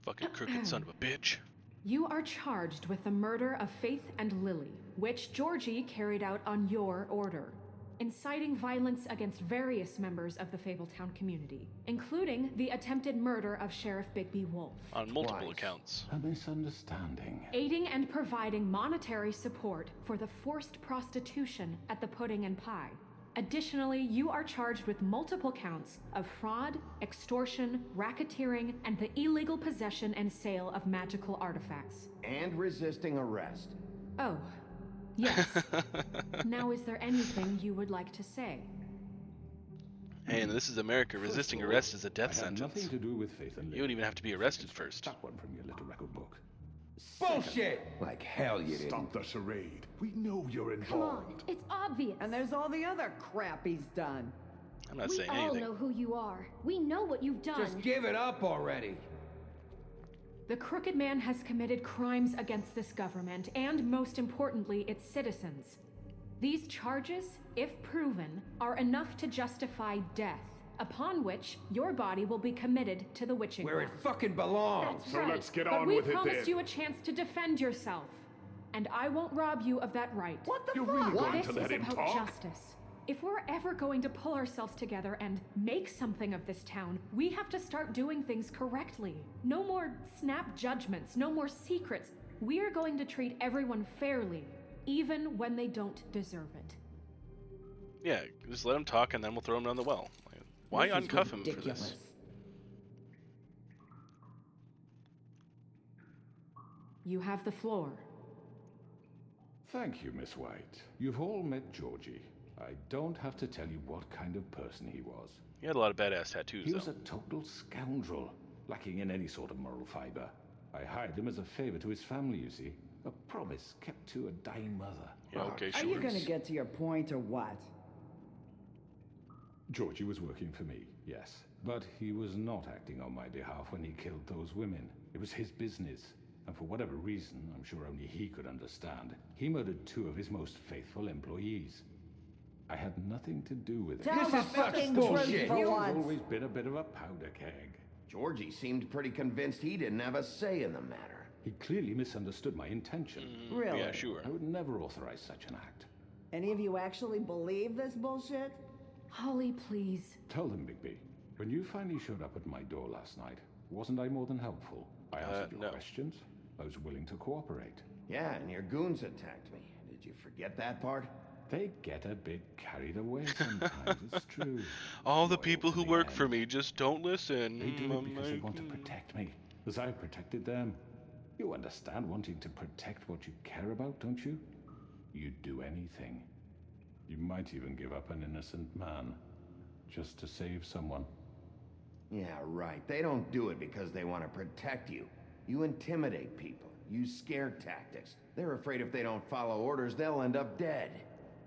S1: Fucking crooked son of a bitch.
S2: You are charged with the murder of Faith and Lily, which Georgie carried out on your order. inciting violence against various members of the Fabletown community, including the attempted murder of Sheriff Bigby Wolf.
S1: On multiple accounts.
S7: A misunderstanding.
S2: Aiding and providing monetary support for the forced prostitution at the Pudding and Pie. Additionally, you are charged with multiple counts of fraud, extortion, racketeering, and the illegal possession and sale of magical artifacts.
S3: And resisting arrest.
S2: Oh, yes. Now, is there anything you would like to say?
S1: Hey, and this is America. Resisting arrest is a death
S7: I
S1: sentence.
S7: had nothing to do with Faith and
S1: You don't even have to be arrested first.
S7: That one from your little record book.
S3: Bullshit! Like hell you didn't.
S13: Stop the charade. We know you're
S14: Come on,
S13: involved.
S14: it's obvious.
S4: And there's all the other crap he's done.
S1: I'm not
S14: We
S1: saying
S14: all
S1: anything.
S14: know who you are. We know what you've done.
S12: Just give it up already.
S2: The Crooked Man has committed crimes against this government and, most importantly, its citizens. These charges, if proven, are enough to justify death, upon which your body will be committed to the witching
S12: Where it
S2: ground.
S12: fucking belongs.
S14: That's
S13: So
S14: right.
S13: let's get
S2: But
S13: on
S2: we
S13: with it
S2: promised
S13: then.
S2: you a chance to defend yourself, and I won't rob you of that right.
S4: What the
S13: You're
S4: fuck?
S13: really going
S2: This
S13: to let
S2: is
S13: him
S2: about
S13: talk?
S2: justice. If we're ever going to pull ourselves together and make something of this town, we have to start doing things correctly. No more snap judgments, no more secrets. We're going to treat everyone fairly, even when they don't deserve it.
S1: Yeah, just let him talk and then we'll throw him down the well. Why
S4: This is
S1: uncuff him for
S4: ridiculous.
S1: this?
S2: You have the floor.
S7: Thank you, Miss White. You've all met Georgie. I don't have to tell you what kind of person he was.
S1: He had a lot of badass tattoos,
S7: He was
S1: though.
S7: a total scoundrel, lacking in any sort of moral fiber. I hired him as a favor to his family, you see. A promise kept to a dying mother.
S1: Yeah, okay,
S4: Are
S1: sure.
S4: you gonna get to your point or what?
S7: Georgie was working for me, yes. But he was not acting on my behalf when he killed those women. It was his business. And for whatever reason, I'm sure only he could understand, he murdered 2 of his most faithful employees. I had nothing to do with it.
S4: Tell
S12: This
S4: the
S12: is such
S4: fucking
S12: bullshit.
S4: truth for
S7: He's
S4: once.
S7: always been a bit of a powder keg.
S3: Georgie seemed pretty convinced he didn't have a say in the matter.
S7: He clearly misunderstood my intention.
S4: Really?
S1: Yeah, sure.
S7: I would never authorize such an act.
S4: Any of you actually believe this bullshit?
S2: Holly, please.
S7: Tell them, Bigby. When you finally showed up at my door last night, wasn't I more than helpful? I answered your
S1: no.
S7: questions. I was willing to cooperate.
S3: Yeah, and your goons attacked me. Did you forget that part?
S7: They get a bit carried away sometimes, it's true.
S1: All the
S7: Loyal
S1: people
S7: to
S1: who
S7: the
S1: work
S7: end.
S1: for me just don't listen.
S7: They do it because they want to protect me, as I protected them. You understand wanting to protect what you care about, don't you? You'd do anything. You might even give up an innocent man, just to save someone.
S3: Yeah, right. They don't do it because they want to protect you. You intimidate people, use scare tactics. They're afraid if they don't follow orders, they'll end up dead.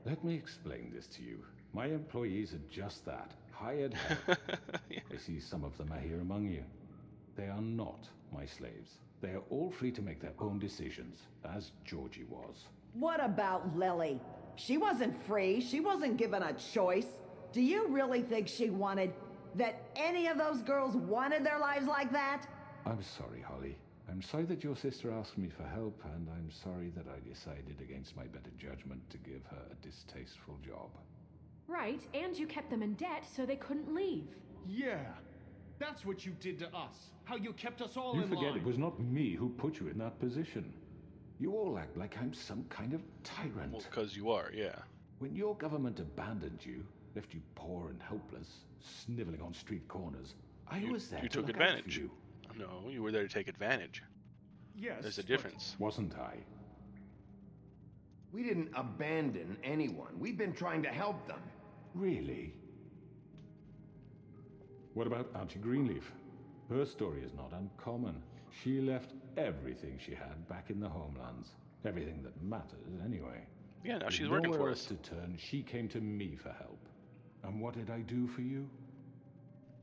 S7: Let me explain this to you. My employees are just that, hired help. I see some of them are here among you. They are not my slaves. They are all free to make their own decisions, as Georgie was.
S4: What about Lily? She wasn't free. She wasn't given a choice. Do you really think she wanted... that any of those girls wanted their lives like that?
S7: I'm sorry, Holly. I'm sorry that your sister asked me for help, and I'm sorry that I decided against my better judgment to give her a distasteful job.
S2: Right, and you kept them in debt so they couldn't leave.
S9: Yeah, that's what you did to us. How you kept us all
S7: You
S9: in
S7: forget
S9: line.
S7: it was not me who put you in that position. You all act like I'm some kind of tyrant.
S1: Well, because you are, yeah.
S7: When your government abandoned you, left you poor and helpless, sniveling on street corners, I was there
S1: You
S7: to
S1: took
S7: look out for
S1: advantage.
S7: you.
S1: No, you were there to take advantage.
S9: Yes,
S1: There's a
S9: but-
S1: difference.
S7: Wasn't I?
S3: We didn't abandon anyone. We've been trying to help them.
S7: Really? What about Auntie Greenleaf? Her story is not uncommon. She left everything she had back in the homelands. Everything that matters, anyway.
S1: Yeah, now
S7: With
S1: she's working
S7: nowhere
S1: for
S7: else
S1: us.
S7: to turn, she came to me for help. And what did I do for you?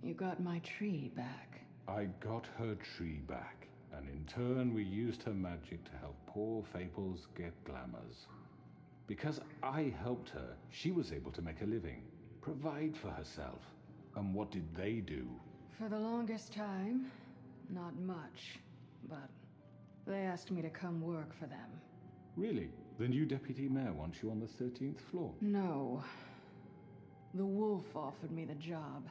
S10: You got my tree back.
S7: I got her tree back, and in turn we used her magic to help poor Fables get glamours. Because I helped her, she was able to make a living, provide for herself. And what did they do?
S2: For the longest time, not much. But they asked me to come work for them.
S7: Really? The new deputy mayor wants you on the 13th floor?
S2: No.
S15: The wolf offered me the job.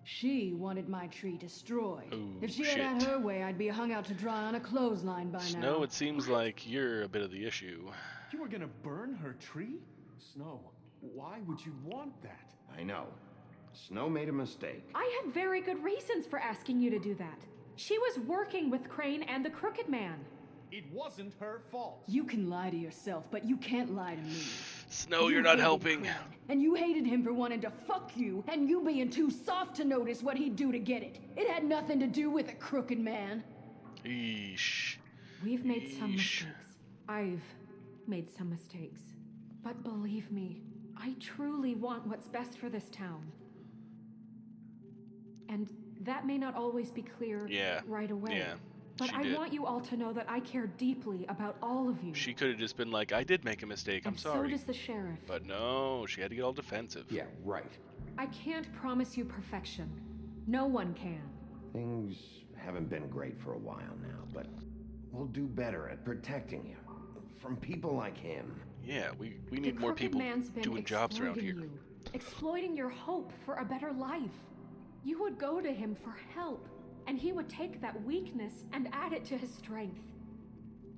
S15: She wanted my tree destroyed.
S1: Ooh,
S15: If she
S1: shit.
S15: had her way, I'd be hung out to dry on a clothesline by now.
S1: Snow, it seems like you're a bit of the issue.
S9: You were gonna burn her tree? Snow, why would you want that?
S3: I know. Snow made a mistake.
S2: I have very good reasons for asking you to do that. She was working with Crane and the Crooked Man.
S9: It wasn't her fault.
S15: You can lie to yourself, but you can't lie to me.
S1: Snow,
S15: You
S1: you're not
S15: hated
S1: helping.
S15: Crane, and you hated him for wanting to fuck you, and you being too soft to notice what he'd do to get it. It had nothing to do with the Crooked Man.
S1: Eesh.
S2: We've made some mistakes. I've made some mistakes. But believe me, I truly want what's best for this town. And that may not always be clear right away.
S1: Yeah.
S2: But I want you all to know that I care deeply about all of you.
S1: She could have just been like, I did make a mistake, I'm sorry.
S2: So does the sheriff.
S1: But no, she had to get all defensive.
S3: Yeah, right.
S2: I can't promise you perfection. No one can.
S3: Things haven't been great for a while now, but we'll do better at protecting you. From people like him.
S1: Yeah, we need more people doing jobs around here.
S2: You, exploiting your hope for a better life. You would go to him for help, and he would take that weakness and add it to his strength.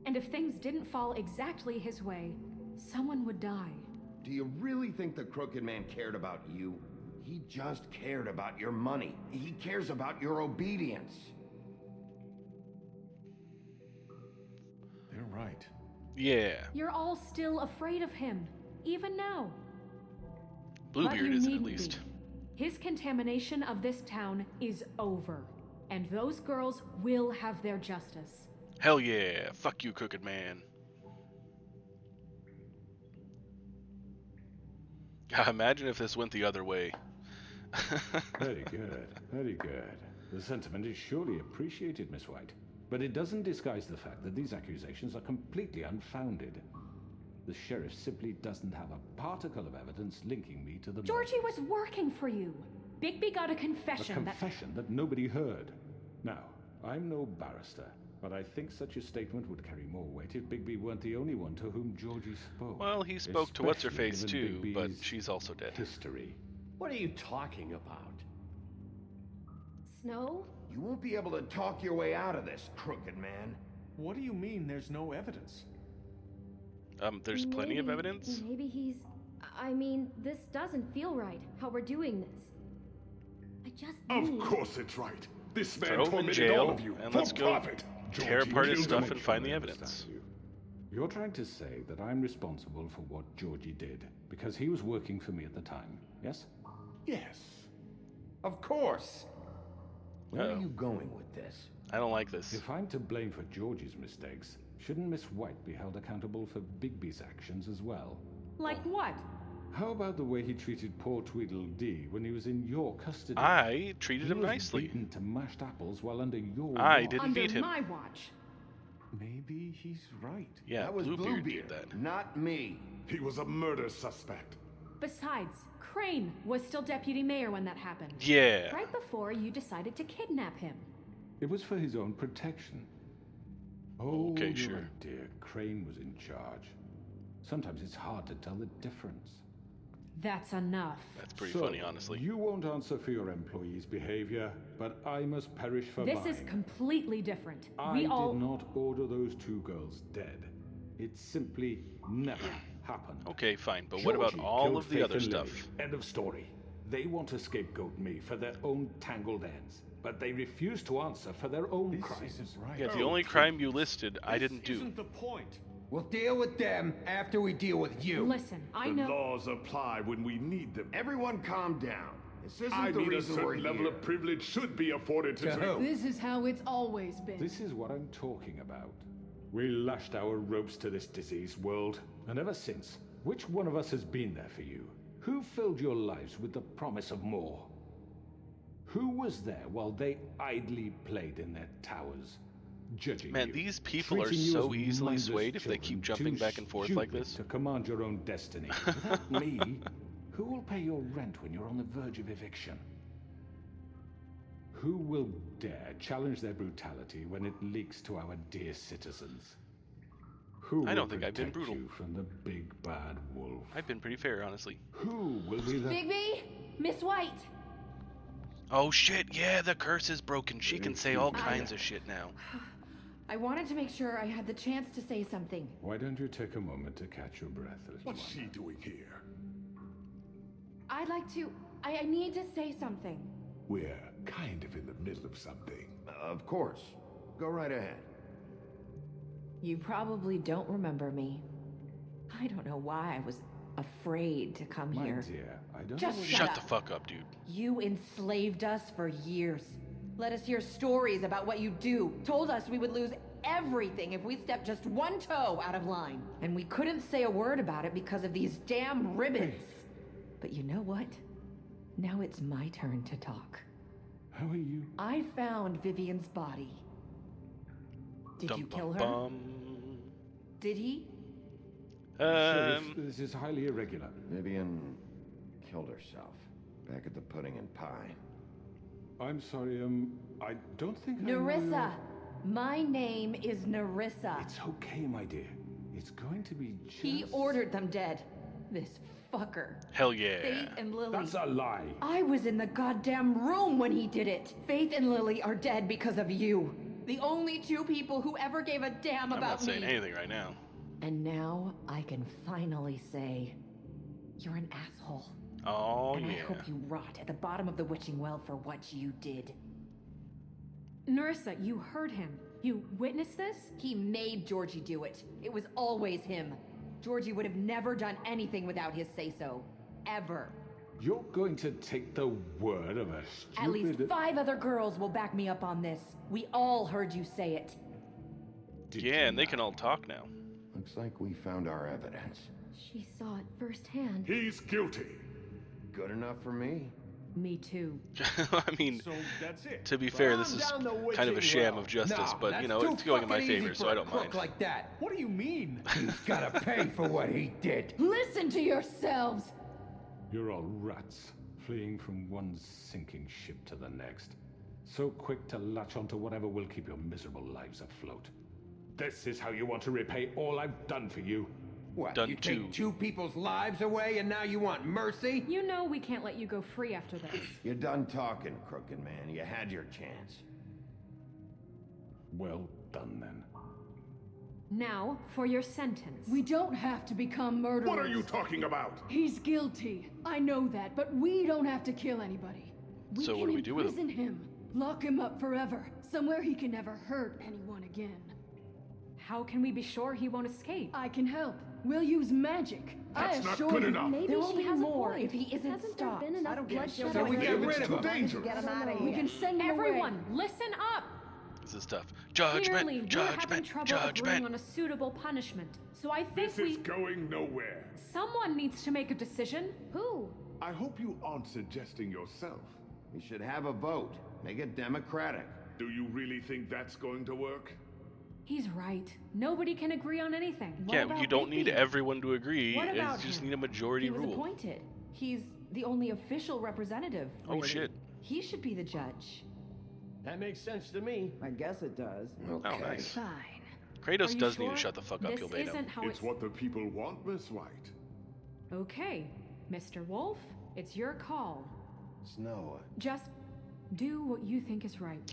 S2: And if things didn't fall exactly his way, someone would die.
S3: Do you really think the Crooked Man cared about you? He just cared about your money. He cares about your obedience.
S7: They're right.
S1: Yeah.
S2: You're all still afraid of him, even now.
S1: Bluebeard isn't, at least.
S2: His contamination of this town is over, and those girls will have their justice.
S1: Hell yeah. Fuck you, Crooked Man. Imagine if this went the other way.
S7: Very good, very good. The sentiment is surely appreciated, Miss White. But it doesn't disguise the fact that these accusations are completely unfounded. The sheriff simply doesn't have a particle of evidence linking me to the
S2: Georgie was working for you. Bigby got a confession.
S7: A confession that nobody heard. Now, I'm no barrister, but I think such a statement would carry more weight if Bigby weren't the only one to whom Georgie spoke.
S1: Well, he spoke to What's-Her-Face too, but she's also dead.
S7: History.
S12: What are you talking about?
S14: Snow?
S3: You won't be able to talk your way out of this, Crooked Man.
S9: What do you mean there's no evidence?
S1: There's plenty of evidence?
S14: Maybe he's... I mean, this doesn't feel right, how we're doing this. I just
S13: Of course it's right. This man
S1: Throw him in
S13: tormented
S1: jail,
S13: all of you
S1: and
S13: for
S1: let's go
S13: profit.
S1: tear
S13: Georgie
S1: apart his
S13: killed him.
S1: stuff and find the evidence.
S7: You're trying to say that I'm responsible for what Georgie did, because he was working for me at the time, yes?
S13: Yes.
S3: Of course. Where are you going with this?
S1: I don't like this.
S7: If I'm to blame for Georgie's mistakes, shouldn't Miss White be held accountable for Bigby's actions as well?
S2: Like what?
S7: How about the way he treated poor Tweedledee when he was in your custody?
S1: I treated him nicely.
S7: He was beaten to mashed apples while under your
S1: I
S7: watch.
S1: didn't beat him.
S2: Under my watch.
S9: Maybe he's right.
S1: Yeah,
S3: that was
S1: Bluebeard
S3: Bluebeard,
S1: did that.
S3: not me.
S13: He was a murder suspect.
S2: Besides, Crane was still deputy mayor when that happened.
S1: Yeah.
S2: Right before you decided to kidnap him.
S7: It was for his own protection. Oh,
S1: okay,
S7: you're
S1: sure.
S7: right, dear. Crane was in charge. Sometimes it's hard to tell the difference.
S2: That's enough.
S1: That's pretty funny, honestly.
S7: You won't answer for your employees' behavior, but I must perish for
S2: This
S7: mine.
S2: is completely different.
S7: I did not order those two girls dead. It simply never happened.
S1: Okay, fine, but what about
S7: Georgie
S1: all
S7: killed
S1: of the
S7: Faith
S1: other
S7: and
S1: stuff?
S7: Lily. End of story. They want to scapegoat me for their own tangled ends, but they refuse to answer for their own crimes.
S9: Right.
S1: Yeah, the only crime you listed, I didn't do.
S9: Isn't the point.
S12: We'll deal with them after we deal with you.
S2: Listen, I
S13: The
S2: know.
S13: laws apply when we need them.
S3: Everyone calm down. This isn't
S13: I
S3: the
S13: need a
S3: reason we're
S13: certain level
S3: here.
S13: of privilege should be afforded to
S12: who?
S15: This is how it's always been.
S7: This is what I'm talking about. We lashed our ropes to this diseased world, and ever since, which one of us has been there for you? Who filled your lives with the promise of more? Who was there while they idly played in their towers, judging
S1: Man,
S7: you,
S1: these people are
S7: treating you
S1: so
S7: as
S1: easily
S7: mindless
S1: swayed if they keep
S7: children,
S1: jumping
S7: too
S1: back and forth like
S7: stupid
S1: this?
S7: to command your own destiny? Without me, who will pay your rent when you're on the verge of eviction? Who will dare challenge their brutality when it leaks to our dear citizens? Who
S1: I
S7: will
S1: don't think I've been
S7: protect
S1: brutal.
S7: you from the big bad wolf?
S1: I've been pretty fair, honestly.
S7: Who will be the...
S15: Bigby? Miss White?
S1: Oh shit, yeah, the curse is broken. She can say all kinds of shit now.
S2: I wanted to make sure I had the chance to say something.
S7: Why don't you take a moment to catch your breath, little
S13: What's
S7: one?
S13: she doing here?
S2: I'd like to... I need to say something.
S13: We're kind of in the middle of something.
S3: Of course. Go right ahead.
S2: You probably don't remember me. I don't know why I was afraid to come
S7: My
S2: here.
S7: dear, I don't
S2: Just
S7: know what
S1: Shut the fuck up, dude.
S2: You enslaved us for years. Let us hear stories about what you do. Told us we would lose everything if we stepped just one toe out of line. And we couldn't say a word about it because of these damn ribbons. But you know what? Now it's my turn to talk.
S7: How are you?
S2: I found Vivian's body. Did you kill her? Did he?
S7: Sheriff, this is highly irregular.
S3: Vivian killed herself back at the Pudding and Pie.
S7: I'm sorry, I don't think I know
S2: Nerissa!
S7: your-
S2: My name is Nerissa.
S7: It's okay, my dear. It's going to be just...
S2: He ordered them dead. This fucker.
S1: Hell yeah.
S2: Faith and Lily.
S7: That's a lie.
S2: I was in the goddamn room when he did it. Faith and Lily are dead because of you. The only two people who ever gave a damn
S1: I'm
S2: about
S1: not saying
S2: me.
S1: anything right now.
S2: And now I can finally say, you're an asshole.
S1: Oh,
S2: and
S1: yeah.
S2: I hope you rot at the bottom of the witching well for what you did. Nerissa, you heard him. You witnessed this? He made Georgie do it. It was always him. Georgie would have never done anything without his say-so. Ever.
S7: You're going to take the word of a stupid...
S2: At least 5 other girls will back me up on this. We all heard you say it.
S1: Yeah, and they can all talk now.
S3: Looks like we found our evidence.
S14: She saw it firsthand.
S13: He's guilty.
S3: Good enough for me.
S2: Me too.
S1: I mean,
S9: So that's it.
S1: to be fair,
S12: Calm
S1: this is
S12: down the
S1: kind of a
S12: witching
S1: sham
S12: well.
S1: of justice,
S12: No,
S1: but,
S12: that's
S1: you know,
S12: too
S1: it's going in my
S12: fucking easy
S1: favor, so
S12: for
S1: I
S12: a
S1: don't
S12: crook
S1: mind.
S12: like that.
S9: What do you mean?
S12: He's gotta pay for what he did.
S15: Listen to yourselves!
S7: You're all rats, fleeing from one sinking ship to the next. So quick to latch onto whatever will keep your miserable lives afloat. This is how you want to repay all I've done for you?
S12: What,
S1: Done
S12: you
S1: too.
S12: take 2 people's lives away and now you want mercy?
S2: You know we can't let you go free after this.
S3: You're done talking, crooked man. You had your chance.
S7: Well done, then.
S2: Now, for your sentence.
S15: We don't have to become murderers.
S13: What are you talking about?
S15: He's guilty. I know that, but we don't have to kill anybody. We
S1: So
S15: can
S1: what do we do with him?
S15: imprison him. Lock him up forever. Somewhere he can never hurt anyone again.
S2: How can we be sure he won't escape?
S15: I can help. We'll use magic.
S13: That's
S15: I
S13: not
S15: assure
S13: good
S15: you.
S13: enough.
S14: Maybe
S2: There will
S14: she
S2: be
S14: has
S2: more
S14: a point.
S2: if he isn't
S14: Hasn't
S2: stopped.
S14: there been enough
S4: I don't give a
S14: bloodshed
S4: shit.
S12: So we
S14: already?
S12: get rid
S13: It's
S12: of
S13: too
S12: him.
S13: dangerous.
S4: Get him out of
S15: We
S4: here.
S15: can send him
S2: Everyone,
S15: away.
S2: listen up!
S1: This is tough.
S2: Clearly,
S1: Judgment,
S2: we're having
S1: judgment,
S2: trouble agreeing
S1: judgment.
S2: on a suitable punishment. So I think
S13: This is going nowhere.
S2: someone needs to make a decision.
S14: Who?
S13: I hope you aren't suggesting yourself.
S3: We should have a vote. Make it democratic.
S13: Do you really think that's going to work?
S2: He's right. Nobody can agree on anything. What
S1: Yeah,
S2: about
S1: you don't need
S2: Bigby?
S1: everyone to agree.
S2: What
S1: You
S2: about
S1: just
S2: him?
S1: need a majority
S2: He was
S1: rule.
S2: appointed. He's the only official representative.
S1: Oh,
S2: really.
S1: shit.
S2: He should be the judge.
S12: That makes sense to me.
S4: I guess it does.
S3: Okay.
S1: Oh, nice.
S2: Fine.
S1: Kratos
S2: Are you
S1: does need to
S2: sure?
S1: shut the fuck up,
S2: This
S1: you'll bait
S2: isn't
S1: him.
S2: how
S13: It's what the people want, Miss White.
S2: Okay, Mr. Wolf, it's your call.
S3: Snow.
S2: Just do what you think is right.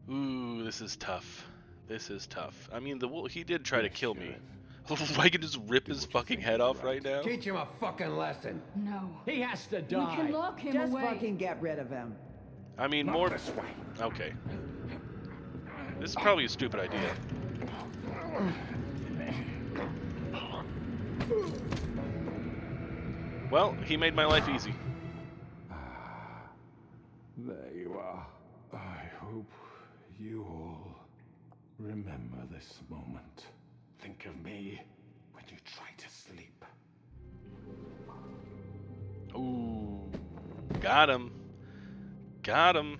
S1: Ooh, this is tough. This is tough. I mean, the wolf, he did try to kill me. I can just rip his fucking head off right now.
S12: Teach him a fucking lesson.
S15: No.
S12: He has to
S15: We
S12: die.
S15: can lock him
S4: Just
S15: away.
S4: fucking get rid of him.
S1: I mean,
S12: Not
S1: more.
S12: this way.
S1: Okay. This is probably a stupid idea. Well, he made my life easy.
S7: There you are. I hope you all remember this moment. Think of me when you try to sleep.
S1: Ooh. Got him. Got him.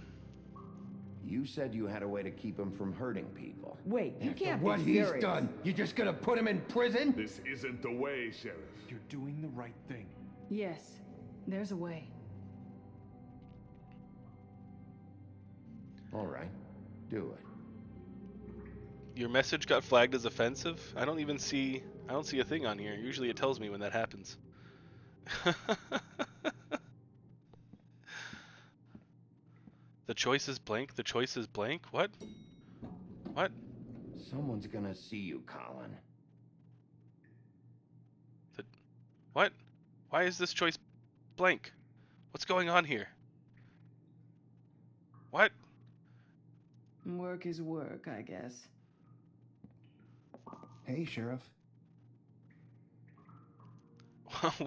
S3: You said you had a way to keep him from hurting people.
S4: Wait, you
S12: After
S4: can't
S12: what
S4: be
S12: he's
S4: serious.
S12: done, you're just gonna put him in prison?
S13: This isn't the way, Sheriff.
S9: You're doing the right thing.
S15: Yes, there's a way.
S3: All right. Do it.
S1: Your message got flagged as offensive? I don't see a thing on here. Usually it tells me when that happens. The choice is blank. The choice is blank. What? What?
S3: Someone's gonna see you, Colin.
S1: What? Why is this choice blank? What's going on here? What?
S16: Work is work, I guess.
S17: Hey, Sheriff.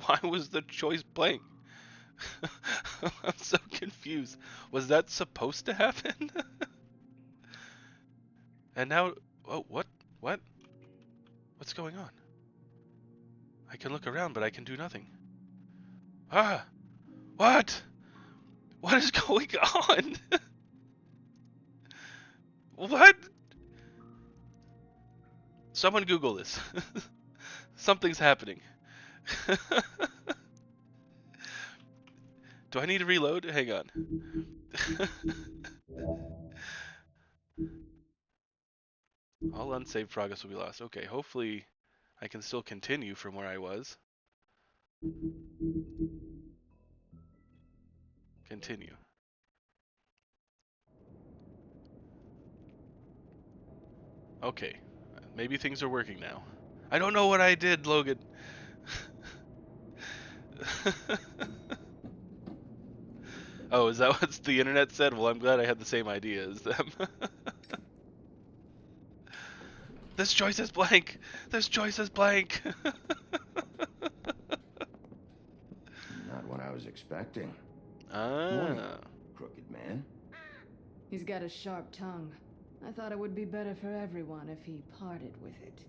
S1: Why was the choice blank? I'm so confused. Was that supposed to happen? And now, oh, what? What? What's going on? I can look around, but I can do nothing. Ah! What? What is going on? What? Someone Google this. Something's happening. Do I need to reload? Hang on. All unsaved progress will be lost. Okay, hopefully I can still continue from where I was. Continue. Okay, maybe things are working now. I don't know what I did, Logan. Oh, is that what the internet said? Well, I'm glad I had the same idea as them. This choice is blank. This choice is blank.
S3: Not what I was expecting.
S1: Ah.
S3: Crooked man.
S15: He's got a sharp tongue. I thought it would be better for everyone if he parted with it.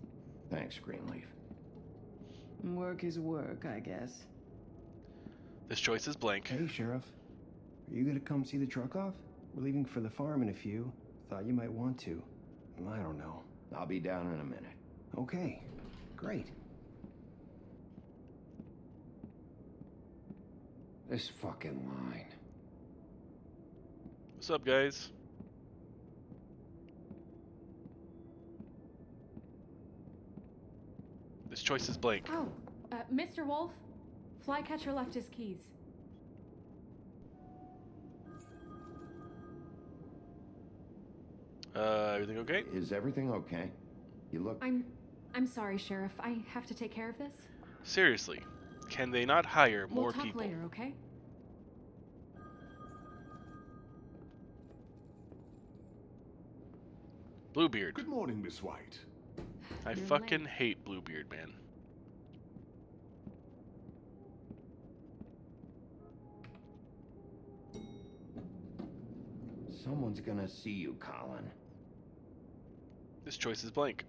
S3: Thanks, Greenleaf.
S16: Work is work, I guess.
S1: This choice is blank.
S17: Hey, Sheriff. Are you gonna come see the truck off? We're leaving for the farm in a few. Thought you might want to. I don't know.
S3: I'll be down in a minute.
S17: Okay. Great.
S3: This fucking line.
S1: What's up, guys? This choice is blank.
S2: Oh, Mr. Wolf, Flycatcher left his keys.
S1: Everything okay?
S3: Is everything okay? You look...
S2: I'm sorry, Sheriff. I have to take care of this.
S1: Seriously, can they not hire more
S2: We'll talk
S1: people?
S2: later, okay?
S1: Bluebeard.
S13: Good morning, Miss White.
S1: I
S2: You're
S1: fucking
S2: late.
S1: hate Bluebeard, man.
S3: Someone's gonna see you, Colin.
S1: This choice is blank.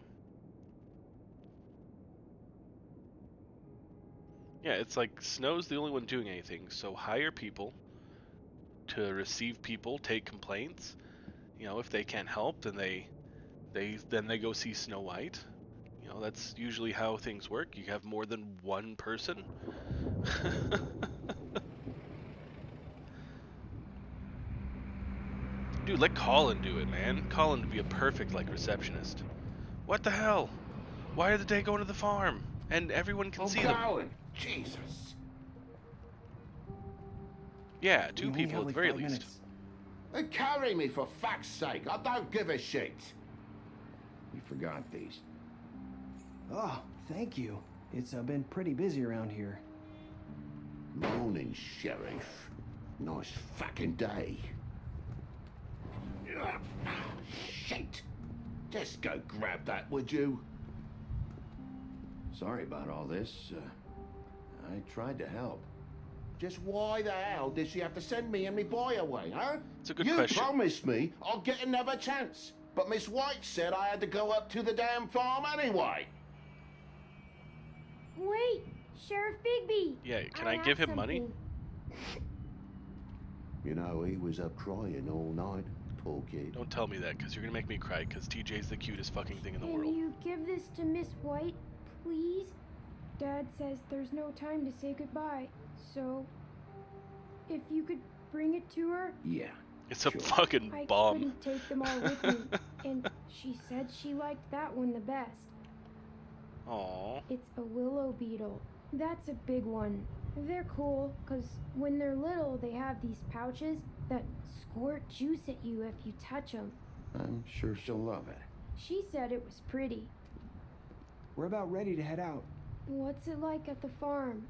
S1: Yeah, it's like Snow's the only one doing anything, so hire people to receive people, take complaints. You know, if they can't help, then they go see Snow White. You know, that's usually how things work. You have more than one person. Dude, let Colin do it, man. Colin would be a perfect, like, receptionist. What the hell? Why are they going to the farm? And everyone can see them.
S3: Colin! Jesus!
S1: Yeah, two
S17: We only
S1: people
S17: have
S1: at the
S17: like
S1: very
S17: 5
S1: least.
S17: minutes.
S3: They carry me, for fuck's sake! I don't give a shit! You forgot these.
S17: Oh, thank you. It's been pretty busy around here.
S3: Morning, Sheriff. Nice fucking day. Shit! Just go grab that, would you? Sorry about all this. I tried to help. Just why the hell did she have to send me and me boy away, huh?
S1: It's a good
S3: you
S1: question.
S3: You promised me I'll get another chance. But Miss White said I had to go up to the damn farm anyway.
S14: Wait, Sheriff Bigby.
S1: Yeah, can I give him money?
S3: You know, he was up crying all night. Poor kid.
S1: Don't tell me that, because you're going to make me cry, because TJ's the cutest fucking thing in the
S14: Can
S1: world.
S14: you give this to Miss White, please? Dad says there's no time to say goodbye, so if you could bring it to her.
S3: Yeah.
S1: It's a
S3: Sure.
S1: fucking
S14: I
S1: bomb.
S14: couldn't take them all with me, and she said she liked that one the best.
S1: Aww.
S14: It's a willow beetle. That's a big one. They're cool, because when they're little, they have these pouches that squirt juice at you if you touch them.
S3: I'm sure she'll love it.
S14: She said it was pretty.
S17: We're about ready to head out.
S14: What's it like at the farm?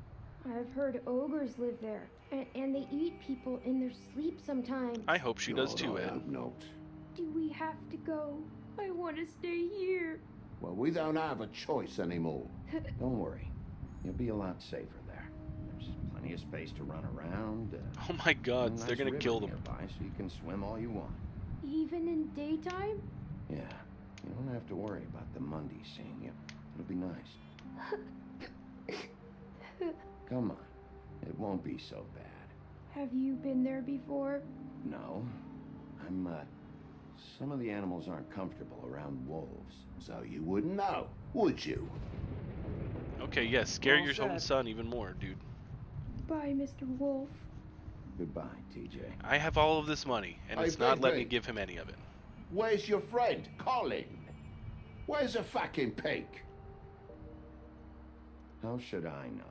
S14: I've heard ogres live there, and they eat people in their sleep sometimes.
S1: I hope she does too, Ed.
S3: Note.
S14: Do we have to go? I want to stay here.
S3: Well, we don't have a choice anymore. Don't worry. You'll be a lot safer there. There's plenty of space to run around.
S1: Oh my god,
S3: a
S1: they're
S3: nice
S1: gonna
S3: river
S1: kill them.
S3: nearby, so you can swim all you want.
S14: Even in daytime?
S3: Yeah. You don't have to worry about the Monday seeing you. It'll be nice. Come on. It won't be so bad.
S14: Have you been there before?
S3: No. Some of the animals aren't comfortable around wolves. So you wouldn't know, would you?
S1: Okay, yes, scare
S8: Well
S1: your own
S8: said.
S1: son even more, dude.
S14: Bye, Mr. Wolf.
S3: Goodbye, TJ.
S1: I have all of this money, and it's not letting me give him any of it.
S3: Where's your friend, Colin? Where's the fucking pig? How should I know?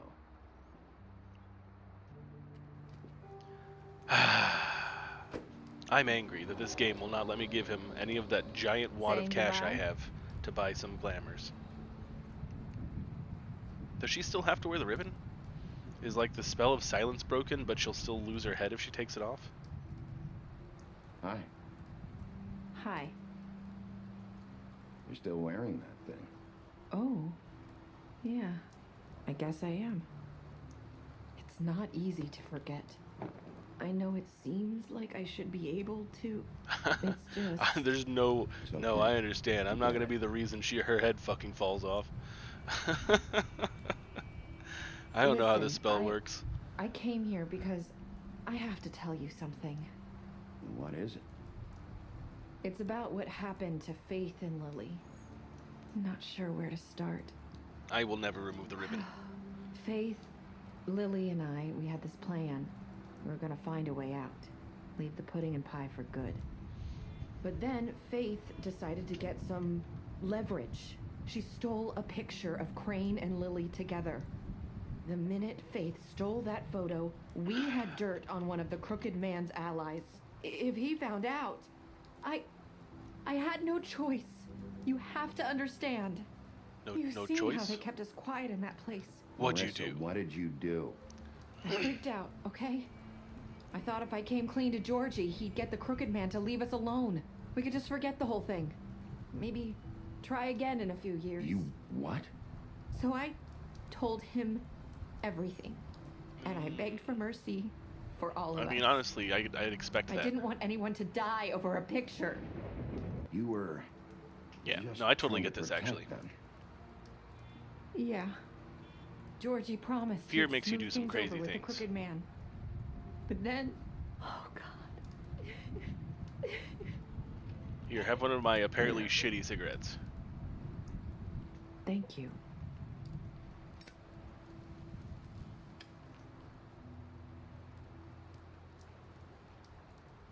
S1: I'm angry that this game will not let me give him any of that giant wad of
S2: Saying
S1: cash I
S2: goodbye?
S1: have to buy some glamours. Does she still have to wear the ribbon? Is like the spell of silence broken, but she'll still lose her head if she takes it off?
S3: Hi.
S2: Hi.
S3: You're still wearing that thing.
S2: Oh. Yeah. I guess I am. It's not easy to forget. I know it seems like I should be able to. It's just...
S1: There's no...
S3: It's
S1: No,
S3: okay.
S1: I understand. I'm
S3: You
S1: not
S3: got
S1: going to
S3: it.
S1: be the reason her head fucking falls off. I don't know how this
S2: Listen,
S1: spell works.
S2: I came here because I have to tell you something.
S3: What is it?
S2: It's about what happened to Faith and Lily. I'm not sure where to start.
S1: I will never remove the ribbon.
S2: Faith, Lily, and I, we had this plan. We were gonna find a way out. Leave the pudding and pie for good. But then Faith decided to get some leverage. She stole a picture of Crane and Lily together. The minute Faith stole that photo, we had dirt on one of the Crooked Man's allies. If he found out, I had no choice. You have to understand. You've
S1: No
S2: seen how
S1: choice?
S2: they kept us quiet in that place.
S1: What'd you
S3: Marissa,
S1: do?
S3: What did you do?
S2: I freaked out, okay? I thought if I came clean to Georgie, he'd get the Crooked Man to leave us alone. We could just forget the whole thing. Maybe try again in a few years.
S3: You what?
S2: So I told him everything. And I begged for mercy for all of us.
S1: I mean, honestly, I'd expect
S2: I
S1: that.
S2: didn't want anyone to die over a picture.
S3: You were...
S1: Yeah,
S3: just
S1: no, I totally
S3: trying
S1: get
S3: to
S1: this,
S3: protect
S1: actually.
S3: them.
S2: Yeah. Georgie promised
S1: Fear
S2: he'd
S1: makes you
S2: smooth
S1: do some
S2: things
S1: crazy
S2: over with
S1: things.
S2: the Crooked Man. But then... Oh, God.
S1: Here, have one of my apparently shitty cigarettes.
S2: Thank you.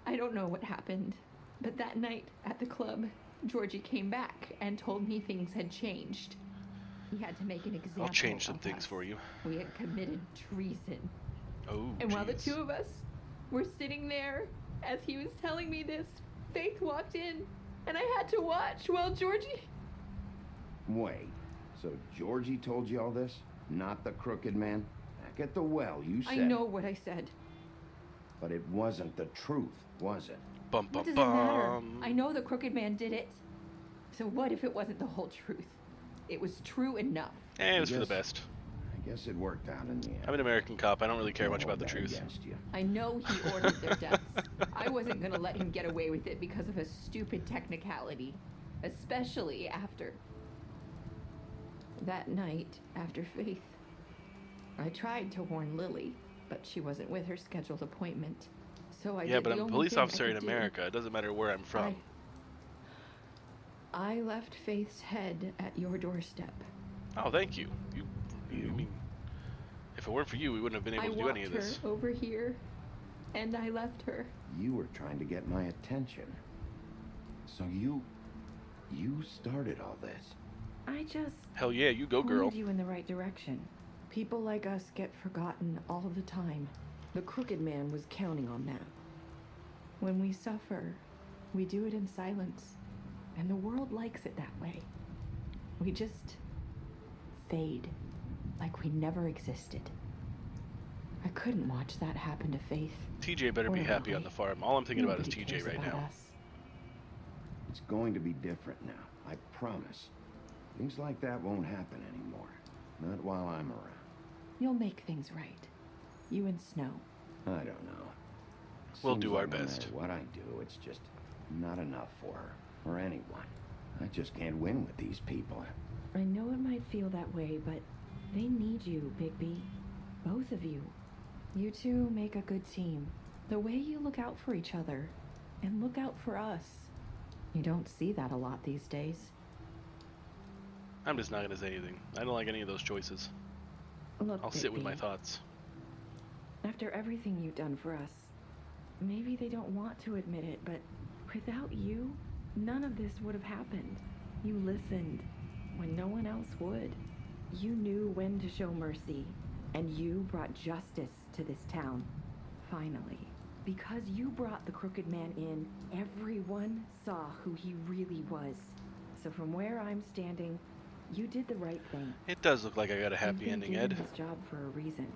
S2: I don't know what happened, but that night at the club, Georgie came back and told me things had changed. He had to make an example.
S1: I'll change some
S2: of
S1: things
S2: us.
S1: for you.
S2: We had committed treason.
S1: Oh,
S2: And while the
S1: jeez.
S2: two of us were sitting there, as he was telling me this, Faith walked in, and I had to watch while Georgie...
S3: Wait, so Georgie told you all this? Not the Crooked Man? Back at the well, you said...
S2: I know what I said.
S3: But it wasn't the truth, was it?
S1: Bum,
S2: What
S1: bum,
S2: does it matter?
S1: bum.
S2: I know the Crooked Man did it. So what if it wasn't the whole truth? It was true enough.
S1: It was for the
S3: guess-
S1: best.
S3: I guess it worked out in the end.
S1: I'm an American cop. I don't really care much
S3: Hold
S1: about the
S3: that
S1: truth.
S3: against you.
S2: I know he ordered their deaths. I wasn't gonna let him get away with it because of a stupid technicality. Especially after... that night, after Faith. I tried to warn Lily, but she wasn't with her scheduled appointment. So I
S1: Yeah,
S2: did
S1: but
S2: the
S1: I'm a
S2: only
S1: police
S2: thing I
S1: officer in
S2: could do.
S1: America. It doesn't matter where I'm from.
S2: I left Faith's head at your doorstep.
S1: Oh, thank you. I mean, if it weren't for you, we wouldn't have been
S2: I
S1: able to do
S2: walked
S1: any of
S2: her
S1: this.
S2: over here, and I left her.
S3: You were trying to get my attention. So you started all this.
S2: I just
S1: Hell yeah, you go, girl.
S2: pointed you in the right direction. People like us get forgotten all the time. The Crooked Man was counting on that. When we suffer, we do it in silence, and the world likes it that way. We just fade, like we never existed. I couldn't watch that happen to Faith.
S1: TJ better be happy on the farm. All I'm thinking about is TJ right now.
S3: It's going to be different now, I promise. Things like that won't happen anymore. Not while I'm around.
S2: You'll make things right. You and Snow.
S3: I don't know.
S1: We'll
S3: Seems
S1: do
S3: like
S1: our
S3: no
S1: best.
S3: matter what I do, it's just not enough for her, or anyone. I just can't win with these people.
S2: I know it might feel that way, but they need you, Bigby. Both of you. You two make a good team. The way you look out for each other, and look out for us. You don't see that a lot these days.
S1: I'm just not gonna say anything. I don't like any of those choices.
S2: Look,
S1: I'll sit with my
S2: Bigby,
S1: thoughts.
S2: after everything you've done for us, maybe they don't want to admit it, but without you, none of this would have happened. You listened when no one else would. You knew when to show mercy, and you brought justice to this town. Finally. Because you brought the Crooked Man in, everyone saw who he really was. So from where I'm standing, you did the right thing.
S1: It does look like I got a
S2: You've
S1: happy
S2: been
S1: ending,
S2: given
S1: Ed.
S2: this job for a reason.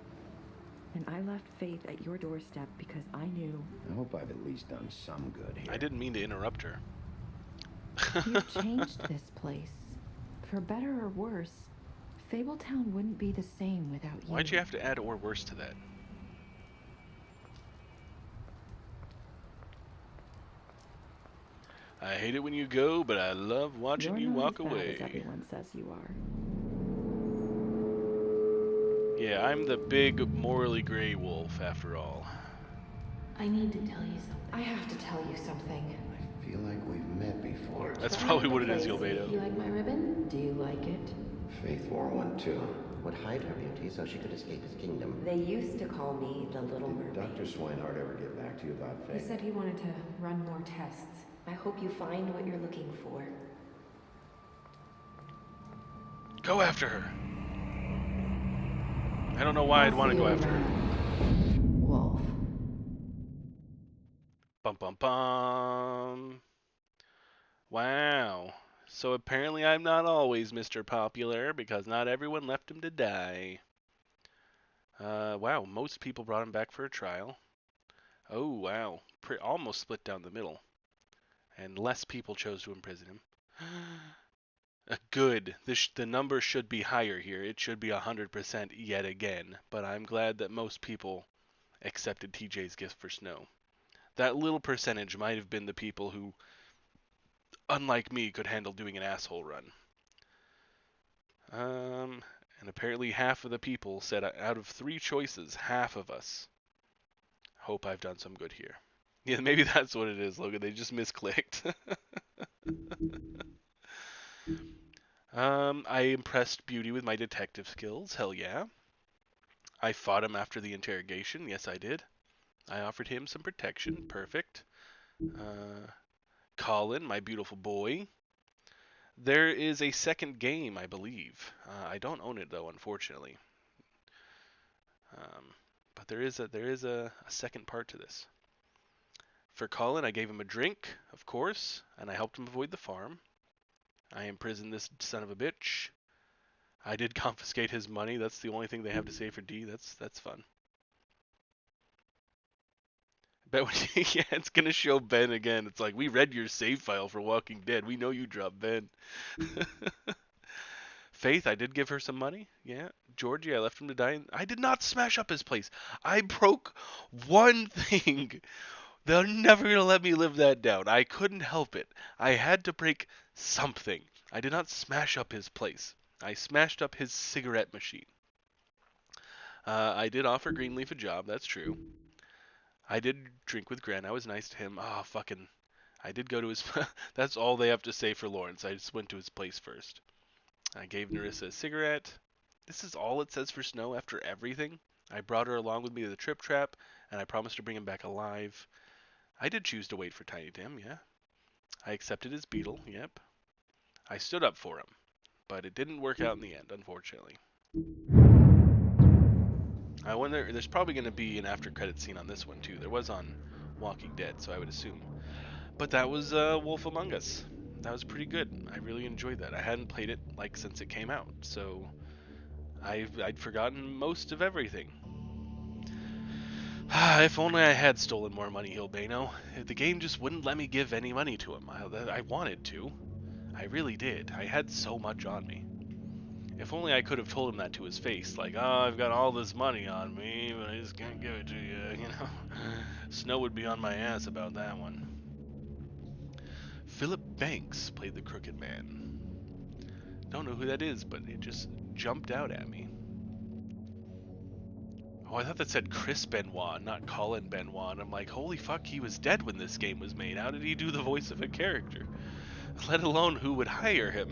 S2: And I left Faith at your doorstep because I knew.
S3: I hope I've at least done some good here.
S1: I didn't mean to interrupt her.
S2: You've changed this place. For better or worse, Fabletown wouldn't be the same without you.
S1: Why'd you have to add or worse to that? I hate it when you go, but I love watching you walk
S2: You're not as bad
S1: away.
S2: as everyone says you are.
S1: Yeah, I'm the big, morally gray wolf, after all.
S2: I need to tell you something. I have to tell you something.
S3: I feel like we've met before.
S1: That's probably what it is, Gilbedo.
S2: You like my ribbon? Do you like it?
S3: Faith wore one too.
S18: Would hide her beauty so she could escape his kingdom.
S11: They used to call me the Little Mermaid.
S3: Dr. Swinehart ever get back to you about
S2: He
S3: Faith?
S2: said he wanted to run more tests.
S11: I hope you find what you're looking for.
S1: Go after her. I don't know why I'd want to go after her.
S11: Wolf.
S1: Bum bum bum. Wow. So apparently I'm not always Mr. Popular, because not everyone left him to die. Wow, most people brought him back for a trial. Oh, wow. Almost split down the middle. And less people chose to imprison him. Good. The number should be higher here. It should be 100% yet again. But I'm glad that most people accepted TJ's gift for Snow. That little percentage might have been the people who, unlike me, could handle doing an asshole run. And apparently half of the people said out of 3 choices, half of us hope I've done some good here. Yeah, maybe that's what it is, Logan. They just misclicked. I impressed Beauty with my detective skills. Hell yeah. I fought him after the interrogation. Yes, I did. I offered him some protection. Perfect. Colin, my beautiful boy. There is a second game, I believe. I don't own it though, unfortunately. But there is a second part to this. For Colin, I gave him a drink, of course, and I helped him avoid the farm. I imprisoned this son of a bitch. I did confiscate his money. That's the only thing they have to say for D. That's fun. Bet when yeah, it's gonna show Ben again. It's like, we read your save file for Walking Dead. We know you dropped Ben. Faith, I did give her some money. Yeah. Georgie, I left him to die. I did not smash up his place. I broke one thing. They're never gonna let me live that down. I couldn't help it. I had to break something. I did not smash up his place. I smashed up his cigarette machine. I did offer Greenleaf a job. That's true. I did drink with Grant. I was nice to him. Oh, fucking. I did go to his... That's all they have to say for Lawrence. I just went to his place first. I gave Narissa a cigarette. This is all it says for Snow after everything. I brought her along with me to the Trip Trap, and I promised to bring him back alive. I did choose to wait for Tiny Tim, yeah. I accepted his beetle, yep. I stood up for him, but it didn't work out in the end, unfortunately. I wonder, there's probably going to be an after credit scene on this one too. There was on Walking Dead, so I would assume. But that was Wolf Among Us. That was pretty good. I really enjoyed that. I hadn't played it like since it came out, so I'd forgotten most of everything. If only I had stolen more money, Hilbano. The game just wouldn't let me give any money to him. I wanted to. I really did. I had so much on me. If only I could have told him that to his face, like, oh, I've got all this money on me, but I just can't give it to you, you know? Snow would be on my ass about that one. Philip Banks played the Crooked Man. Don't know who that is, but it just jumped out at me. Oh, I thought that said Chris Benoit, not Colin Benoit. And I'm like, holy fuck, he was dead when this game was made. How did he do the voice of a character? Let alone who would hire him.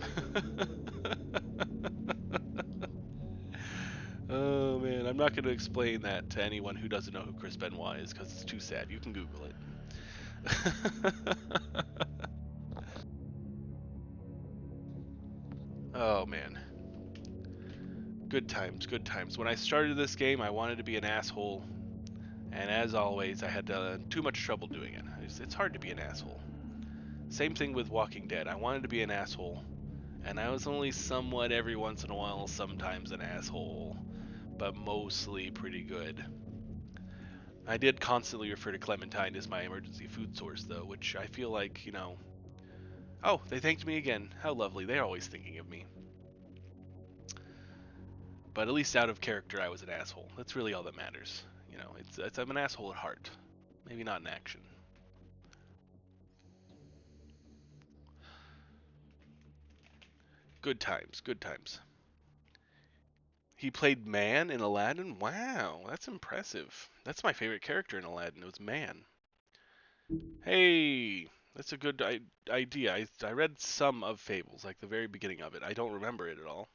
S1: Oh man, I'm not going to explain that to anyone who doesn't know who Chris Benoit is because it's too sad. You can Google it. Oh man. Good times, good times. When I started this game, I wanted to be an asshole, and as always, I had too much trouble doing it. It's hard to be an asshole. Same thing with Walking Dead. I wanted to be an asshole, and I was only somewhat every once in a while, sometimes an asshole, but mostly pretty good. I did constantly refer to Clementine as my emergency food source, though, which I feel like, you know... Oh, they thanked me again. How lovely. They're always thinking of me. But at least out of character, I was an asshole. That's really all that matters. You know, I'm an asshole at heart. Maybe not in action. Good times, good times. He played Man in Aladdin? Wow, that's impressive. That's my favorite character in Aladdin. It was Man. Hey, that's a good idea. I read some of Fables, like the very beginning of it. I don't remember it at all,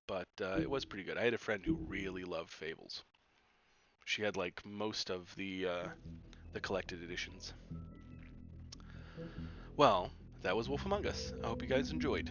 S1: but it was pretty good. I had a friend who really loved Fables. She had like most of the collected editions. Well, that was Wolf Among Us. I hope you guys enjoyed.